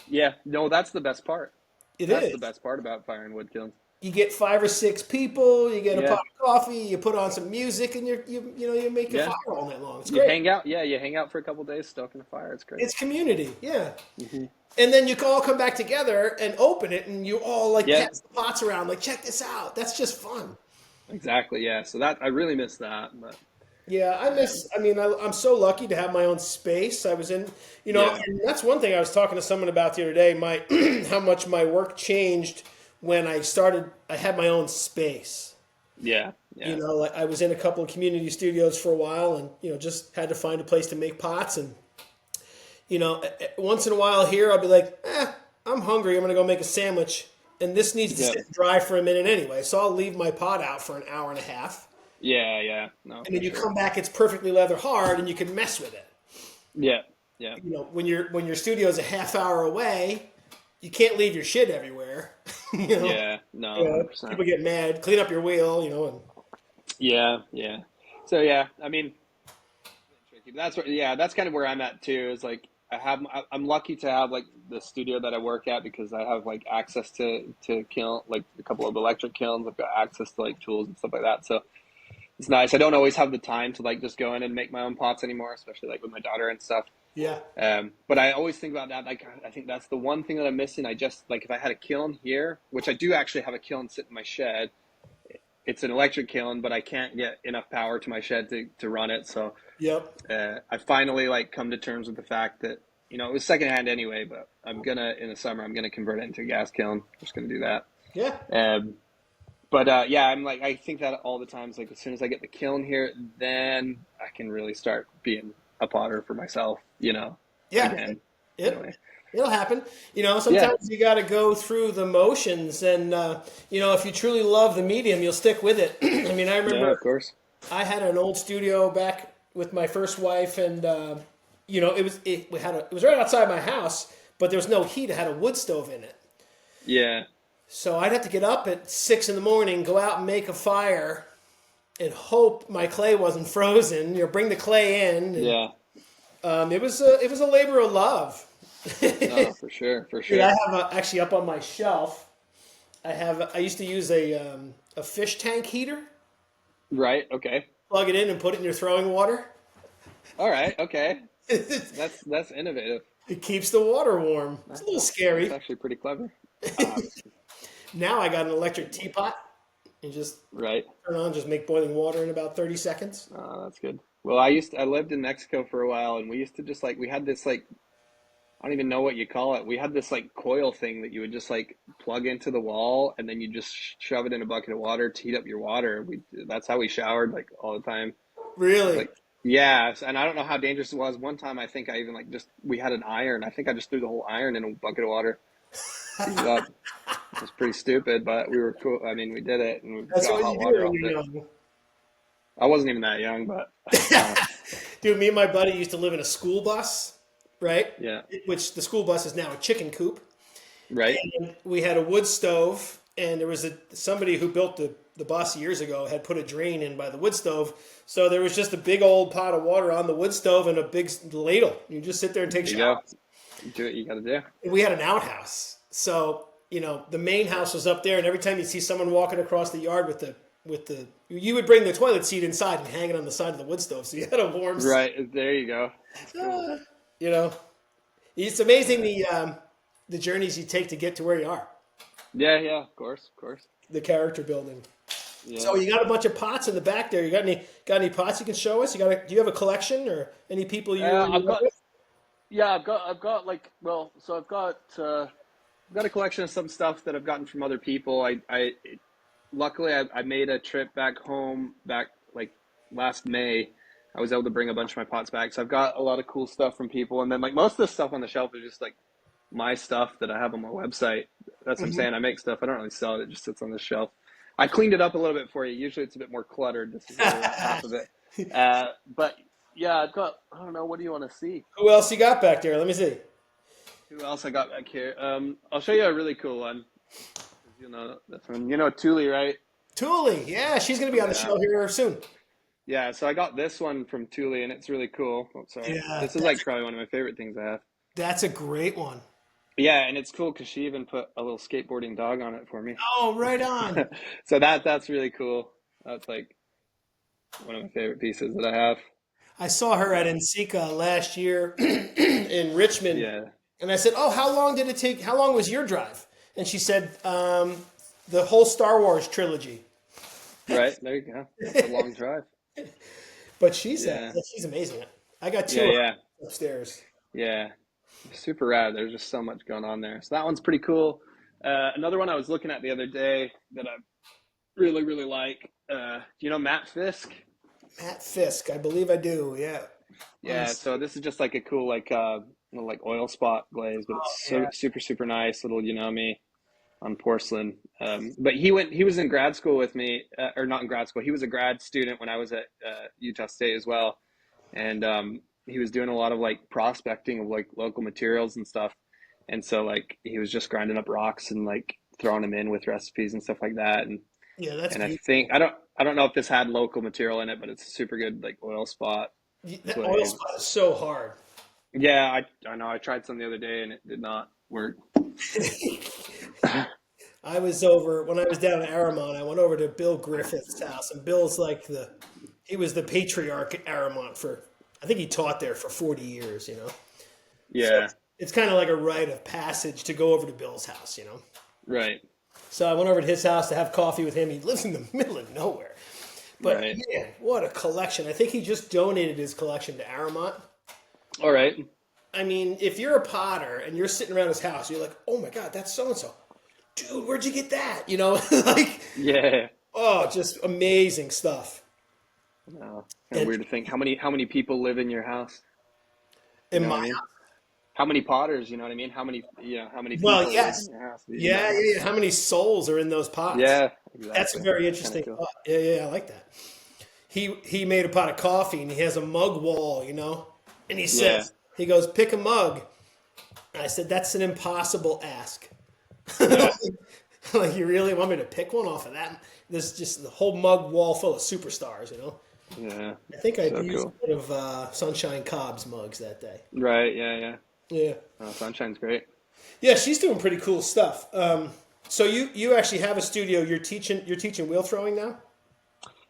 yeah, no, that's the best part. It That's the is. best part about firing wood kilns. You get 5 or 6 people. You get a pot Yeah, of coffee. You put on some music, and you make a yeah. fire all night long. It's You great. hang out. Yeah, you hang out for a couple days, stoking a fire. It's great. It's community. Yeah. Hmm. And then you can all come back together and open it, and you all like Yeah, pass the pots around. Like, check this out. That's just fun. exactly. Yeah. So that I really miss that, but Yeah, I um, miss. I mean, I'm so lucky to have my own space. I was in, yeah, and that's one thing I was talking to someone about the other day. My how much my work changed when I started. I had my own space. yeah, yeah, Like I was in a couple of community studios for a while, and just had to find a place to make pots. And once in a while here, I'll be like, I'm hungry. I'm gonna go make a sandwich, and this needs to yeah, sit and dry for a minute anyway. So I'll leave my pot out for an hour and a half, yeah, yeah. No, and for then you sure. come back. It's perfectly leather hard, and you can mess with it. Yeah, yeah, When your studio is a half hour away, you can't leave your shit everywhere. you know, yeah. No, 100%. People get mad. Clean up your wheel. And Yeah, yeah. So yeah, I mean, tricky. But that's what. Yeah, that's kind of where I'm at too. Is like I'm lucky to have like the studio that I work at because I have like access to kiln like a couple of electric kilns. I've got access to like tools and stuff like that. So it's nice. I don't always have the time to like just go in and make my own pots anymore, especially like with my daughter and stuff. yeah, But I always think about that. Like, I think that's the one thing that I'm missing. I just like if I had a kiln here, which I do actually have a kiln sitting in my shed. It's an electric kiln, but I can't get enough power to my shed to run it. So yep, I finally like come to terms with the fact that it was secondhand anyway. But I'm gonna in the summer I'm gonna convert it into a gas kiln. Just gonna do that. yeah, Um, but yeah, I'm like I think that all the times. Like as soon as I get the kiln here, then I can really start being a potter for myself. yeah. Again. It Anyway. it'll happen. Yeah. Sometimes you got to go through the motions, and if you truly love the medium, you'll stick with it. I mean, I Yeah. remember Of course. I had an old studio back with my first wife, and it was right outside my house, but there was no heat. It had a wood stove in it, Yeah. so I'd have to get up at 6 in the morning, go out and make a fire, and hope my clay wasn't frozen. Bring the clay in, and Yeah. it was a labor of love. No, for sure. For Dude, I sure. have actually up on my shelf. I used to use a fish tank heater. Right. Okay. Plug it in and put it in your throwing water. All right. Okay. it That's innovative. keeps the water warm. It's a little That's scary. actually pretty clever. Um, Now I got an electric teapot. You just Right. turn on, just make boiling water in about 30 seconds. That's good. Well, I lived in Mexico for a while, and we used to just like we had this like I don't even know what you call it. We had this like coil thing that you would just like plug into the wall, and then you just shove it in a bucket of water to heat up your water. That's how we showered like all the time. It was Really? like yeah, and I don't know how dangerous it was. One time I think I even like just we had an iron. I think I just threw the whole iron in a bucket of water to heat it up. It was pretty stupid, but we were cool. I mean, we did it, and we That's got what hot you do water when off you're it. young. I wasn't even that young, but Dude, me and my buddy used to live in a school bus, right? yeah, Which the school bus is now a chicken coop. right. And we had a wood stove, and there was somebody who built the bus years ago had put a drain in by the wood stove. So there was just a big old pot of water on the wood stove and a big ladle. You just sit there and take There you go. showers. Do what you got to do. And we had an outhouse. So, the main house was up there, and every time you see someone walking across the yard with the you would bring the toilet seat inside and hang it on the side of the wood stove, so you had a warm seat. Right there, you go. That's cool. You know, it's amazing the journeys you take to get to where you are, Yeah, yeah, of course, of course. the character building. Yeah. So you got a bunch of pots in the back there. You got any pots you can show us? Do you have a collection or any people you I've work got with? yeah, I've got like well, so I've got a collection of some stuff that I've gotten from other people. Luckily I made a trip back home back like last May. I was able to bring a bunch of my pots back, so I've got a lot of cool stuff from people. And then like most of the stuff on the shelf is just like my stuff that I have on my website. That's what I'm saying. I make stuff. I don't really sell it. It just sits on the shelf. I cleaned it up a little bit for you. Usually it's a bit more cluttered. This is only about half of it. But yeah, I've got, I don't know, what do you want to see? Who else you got back there? Let me see. Who else I got back here? I'll show you a really cool one. You know this one. You know Thule, right? Thule, yeah, she's gonna be on the Yeah. show here soon. Yeah, so I got this one from Thule, and it's really cool. Oh, sorry. Yeah, This is like probably one of my favorite things I have. that's a great one. Yeah, and it's cool because she even put a little skateboarding dog on it for me. Oh, right on. So that's really cool. That's like one of my favorite pieces that I have. I saw her at Ensika last year in Richmond, Yeah, and I said, "Oh, how long did it take? How long was your drive?" And she said, "The whole Star Wars trilogy." right. There you go. That's a long drive. But she's Yeah, she's amazing. I got two yeah, of yeah, her upstairs. yeah. Super rad. There's just so much going on there. So that one's pretty cool. Another one I was looking at the other day that I really, really like. Do you know Matt Fisk? Matt Fisk, I believe I do. Yeah. Let me Yeah. see. So this is just like a cool little, like oil spot glaze, but Oh, it's so yeah. super, super nice little me on porcelain. But he was in grad school with me, or not in grad school. He was a grad student when I was at Utah State as well, and he was doing a lot of like prospecting of like local materials and stuff. And so like he was just grinding up rocks and like throwing them in with recipes and stuff like that. Yeah, that's And I beautiful. think I don't know if this had local material in it, but it's a super good like oil spot That oil glaze. spot is so hard. Yeah, I know. I tried some the other day and it did not work. I was over when I was down in Aramont. I went over to Bill Griffith's house, and Bill's like he was the patriarch at Aramont for. I think he taught there for 40 years. So Yeah, it's kind of like a rite of passage to go over to Bill's house. right, So I went over to his house to have coffee with him. He lives in the middle of nowhere, but right. man, what a collection! I think he just donated his collection to Aramont. All right. I mean, if you're a potter and you're sitting around his house, you're like, "Oh my God, that's so and so." Dude, where'd you get that? Like, Yeah. oh, just amazing stuff. No, kind of And weird to think how many people live in your house. You in know what my I mean? How many potters? You know what I mean? How many well, people live yes, in your house? You yeah, know? yeah, yeah. How many souls are in those pots? Yeah, That's a exactly. very Kind of interesting cool. thought. Yeah, yeah, I like that. He made a pot of coffee and he has a mug wall, and he Yeah, says he goes pick a mug. And I said that's an impossible ask. yeah, Like you really want me to pick one off of that? There's just the whole mug wall full of superstars. yeah. I think I So used cool. one of Sunshine Cobb's mugs that day. Right. Yeah, yeah. Yeah. Oh, sunshine's great. Yeah, she's doing pretty cool stuff. So you actually have a studio. You're teaching wheel throwing now.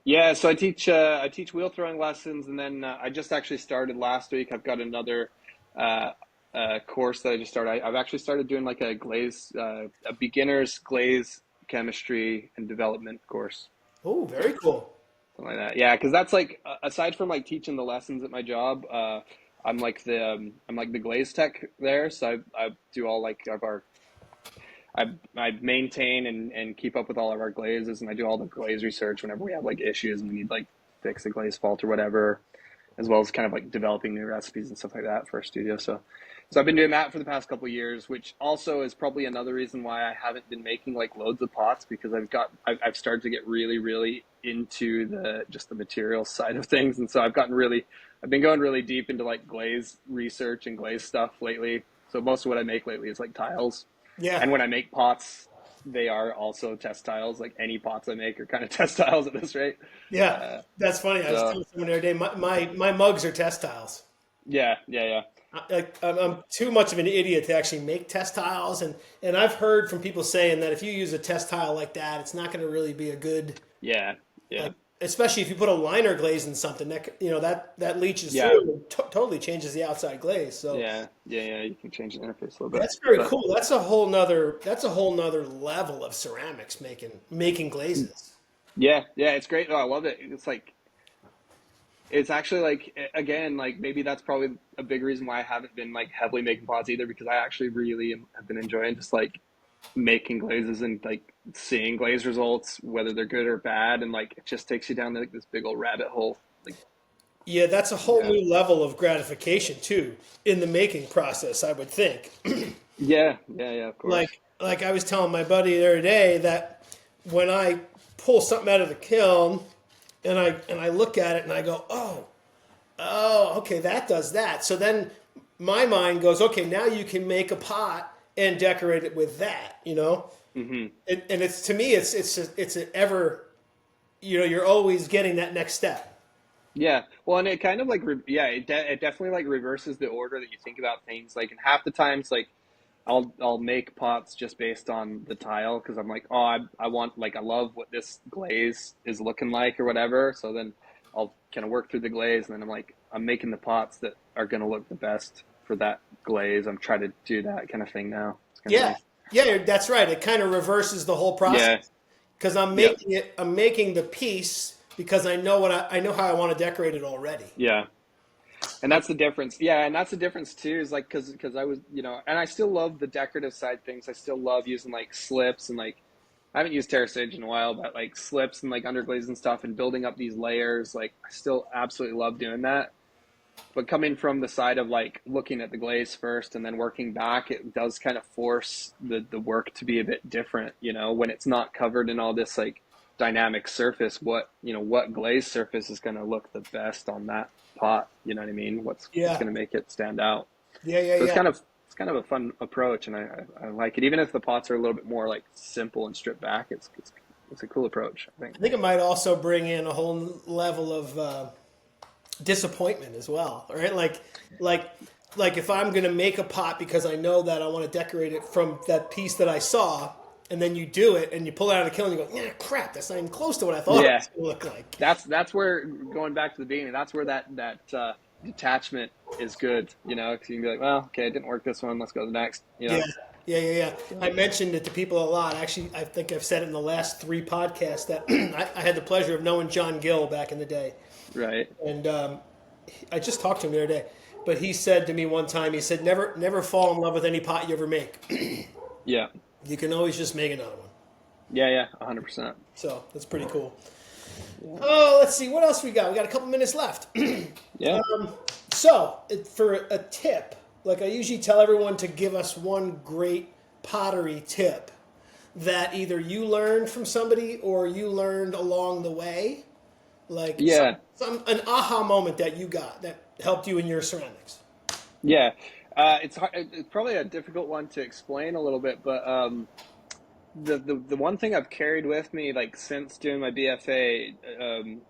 Yeah. So I teach wheel throwing lessons, and then I just actually started last week. I've got another uh, course that I just started. I've actually started doing like a glaze, a beginner's glaze chemistry and development course. Oh, very cool. Something like that. Yeah, because that's like aside from like teaching the lessons at my job, I'm like the glaze tech there. So I do all like of our I maintain and keep up with all of our glazes, and I do all the glaze research whenever we have like issues and we need like fix a glaze fault or whatever, as well as kind of like developing new recipes and stuff like that for our studio. So I've been doing that for the past couple of years, which also is probably another reason why I haven't been making like loads of pots, because I've started to get really, really into the just the material side of things. And so I've been going really deep into like glaze research and glaze stuff lately. So most of what I make lately is like tiles. Yeah. And when I make pots, they are also test tiles. Like any pots I make are kind of test tiles at this rate. Yeah. Uh, That's funny. I was so telling someone the other day, my mugs are test tiles. yeah. I'm too much of an idiot to actually make test tiles, and I've heard from people saying that if you use a test tile like that, it's not going to really be a good, Yeah, yeah, like, especially if you put a liner glaze in something that that leaches yeah, through and totally changes the outside glaze. So yeah. You can change the interface a little bit, that's very but cool. That's a whole nother level of ceramics making glazes. yeah, it's great. Oh, I love it. It's like it's actually like again, like maybe that's probably a big reason why I haven't been like heavily making pots either, because I actually really have been enjoying just like making glazes and like seeing glaze results, whether they're good or bad, and like it just takes you down like this big old rabbit hole. Like Yeah, that's a whole yeah, new level of gratification too in the making process, I would think. yeah, of course. Like I was telling my buddy the other day that when I pull something out of the kiln and I look at it and I go, okay, that does that. So then my mind goes, okay, now you can make a pot and decorate it with that, Hmm. and it's to me it's an ever, you're always getting that next step. Yeah, well, and it kind of like it definitely like reverses the order that you think about things. Like, and half the times, like I'll make pots just based on the tile because I'm like, oh, I want like I love what this glaze is looking like or whatever. So then I'll kind of work through the glaze, and then I'm like, I'm making the pots that are gonna look the best for that glaze. I'm trying to do that kind of thing now. It's kind of Yeah, nice. yeah, that's right. It kind of reverses the whole process Yeah. because Yep. I'm making the piece because I know how I want to decorate it already. Yeah. And that's the difference. Yeah, and that's the difference too. Is like because I was and I still love the decorative side things. I still love using like slips and like I haven't used Terra Sage in a while, but like slips and like underglaze and stuff and building up these layers. Like I still absolutely love doing that. But coming from the side of like looking at the glaze first and then working back, it does kind of force the work to be a bit different. When it's not covered in all this like dynamic surface, what glaze surface is going to look the best on that pot? You know what I mean? What's Yeah, going to make it stand out? yeah, So yeah. it's kind of a fun approach, and I like it. Even if the pots are a little bit more like simple and stripped back, it's a cool approach, I think. I think it might also bring in a whole level of disappointment as well, right? Like, like if I'm gonna make a pot because I know that I want to decorate it from that piece that I saw, and then you do it and you pull it out of the kiln and you go, yeah, crap, that's not even close to what I thought it Yeah, was gonna look like. that's where going back to the beginning. That's where that detachment is good. Because you can be like, well, okay, it didn't work this one. Let's go to the next. Yeah, yeah. I So, mentioned it to people a lot. Actually, I think I've said it in the last three podcasts that I had the pleasure of knowing John Gill back in the day, right. and I just talked to him the other day. But he said to me one time, he said, never fall in love with any pot you ever make. Yeah. You can always just make another one. Yeah. 100%. So that's pretty cool. Yeah. Oh, let's see what else we got. We got a couple minutes left. Yeah. So for a tip, like I usually tell everyone to give us one great pottery tip that either you learned from somebody or you learned along the way, like Yeah. an aha moment that you got that helped you in your ceramics. Yeah. It's hard, it's probably a difficult one to explain a little bit, but the one thing I've carried with me like since doing my BFA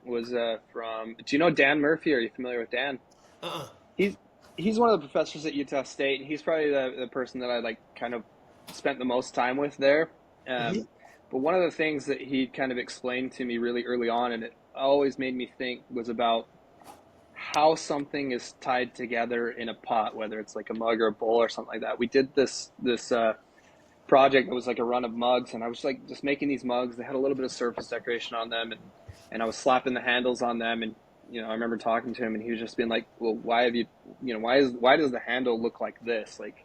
was from. Do you know Dan Murphy? Are you familiar with Dan? Uh-uh. He's he's one of the professors at Utah State, and he's probably the person that I like kind of spent the most time with there. Hmm. But one of the things that he kind of explained to me really early on, and it always made me think, was about how something is tied together in a pot, whether it's like a mug or a bowl or something like that. We did this project that was like a run of mugs, and I was like just making these mugs. They had a little bit of surface decoration on them, and I was slapping the handles on them. And I remember talking to him, and he was just being like, "Well, why have you, why does the handle look like this?" Like,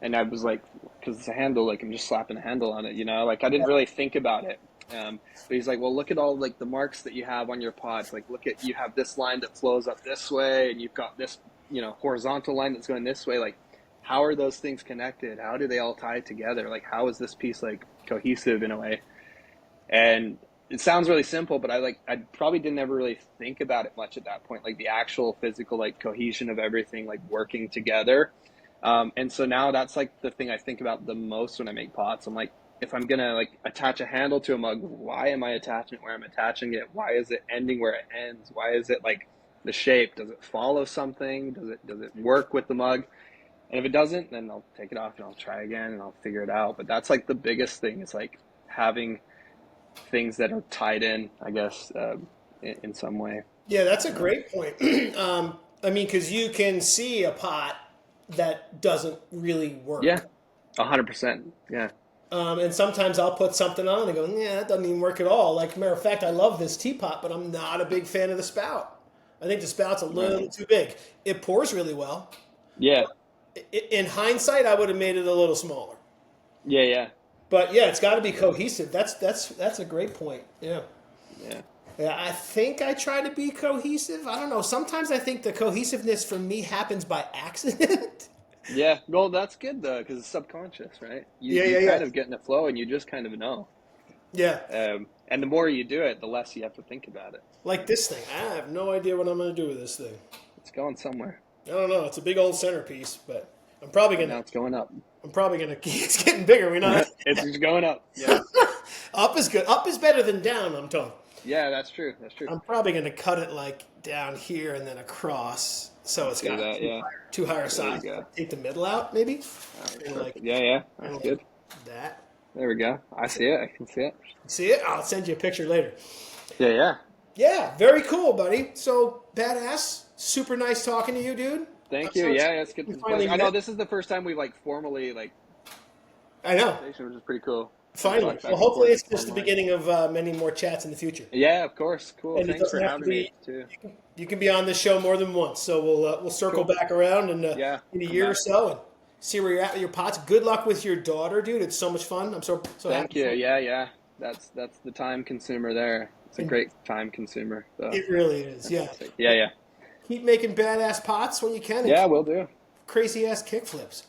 and I was like, "Because it's a handle. Like, I'm just slapping a handle on it. Like I didn't really think about it." But he's like, "Well, look at all like the marks that you have on your pots. Like, look at, you have this line that flows up this way, and you've got this horizontal line that's going this way. Like, how are those things connected? How do they all tie together? Like, how is this piece like cohesive in a way?" And it sounds really simple, but I probably didn't ever really think about it much at that point, like the actual physical like cohesion of everything like working together. And so now that's like the thing I think about the most when I make pots. I'm like, if I'm gonna like attach a handle to a mug, why am I attaching it where I'm attaching it? Why is it ending where it ends? Why is it like the shape? Does it follow something? Does it work with the mug? And if it doesn't, then I'll take it off and I'll try again and I'll figure it out. But that's like the biggest thing, is like having things that are tied in, I guess, in some way. Yeah, that's a great point. I mean, because you can see a pot that doesn't really Yeah, work. 100%. Yeah. And sometimes I'll put something on and go, yeah, that doesn't even work at all. Like, matter of fact, I love this teapot, but I'm not a big fan of the spout. I think the spout's a little too big. It pours really well. Yeah. In hindsight, I would have made it a little smaller. Yeah. Yeah. But yeah, it's got to be cohesive. That's a great point. Yeah. Yeah. Yeah, I think I try to be cohesive. I don't know. Sometimes I think the cohesiveness for me happens by accident. Yeah. Well, that's good though, because it's subconscious, right? You Yeah. kind of get in the flow and you just kind of know. Yeah. And the more you do it, the less you have to think about it. Like this thing. I have no idea what I'm going to do with this thing. It's going somewhere. I don't know. It's a big old centerpiece, but I'm probably Now gonna. it's going up. I'm probably gonna. It's getting bigger. We know. It's going up. Yeah. Up is good. Up is better than down. I'm told. Yeah, that's true. That's true. I'm probably gonna cut it like down here and then across, so it's got that, yeah. two higher There you sides. go. Take the middle out, maybe. And Perfect. Yeah. That's good. That. There we go. I see it. I can see it. See it? I'll send you a picture later. Yeah. Yeah, very cool, buddy. So badass. Super nice talking to you, dude. Thank you. Yeah, it's good. Finally I know met. this is the first time we've like formally like I know. conversation, which is pretty cool. Finally. Back Well, and hopefully forth it's just the online. beginning of many more chats in the future. Yeah, of course. Cool. And it Thanks for doesn't have to having me be. too. You can be on this show more than once, so we'll circle Cool. back around and Yeah, in a come year or back. so and see where you're at with your pots. Good luck with your daughter, dude. It's so much fun. I'm so Thank happy. you. For you. Yeah. That's the time consumer there. It's a great time consumer. So. It really is. Yeah. Yeah. Keep making badass pots when you can. And Yeah, we'll do. crazy ass kickflips.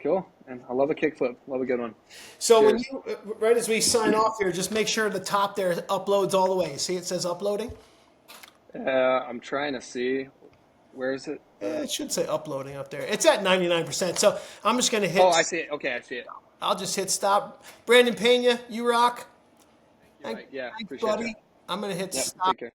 Cool. And I love a kickflip. Love a good one. So when Cheers. you right as we sign off here, just make sure the top there uploads all the way. See, it says uploading. I'm trying to see. Where is it? It should say uploading up there. It's at 99%. So I'm just gonna hit. Oh, I see it. Okay, I see it. I'll just hit stop. Brandon Pena, you rock. You're right. Yeah, Thanks, appreciate buddy. that. I'm gonna hit Yep, stop. take care.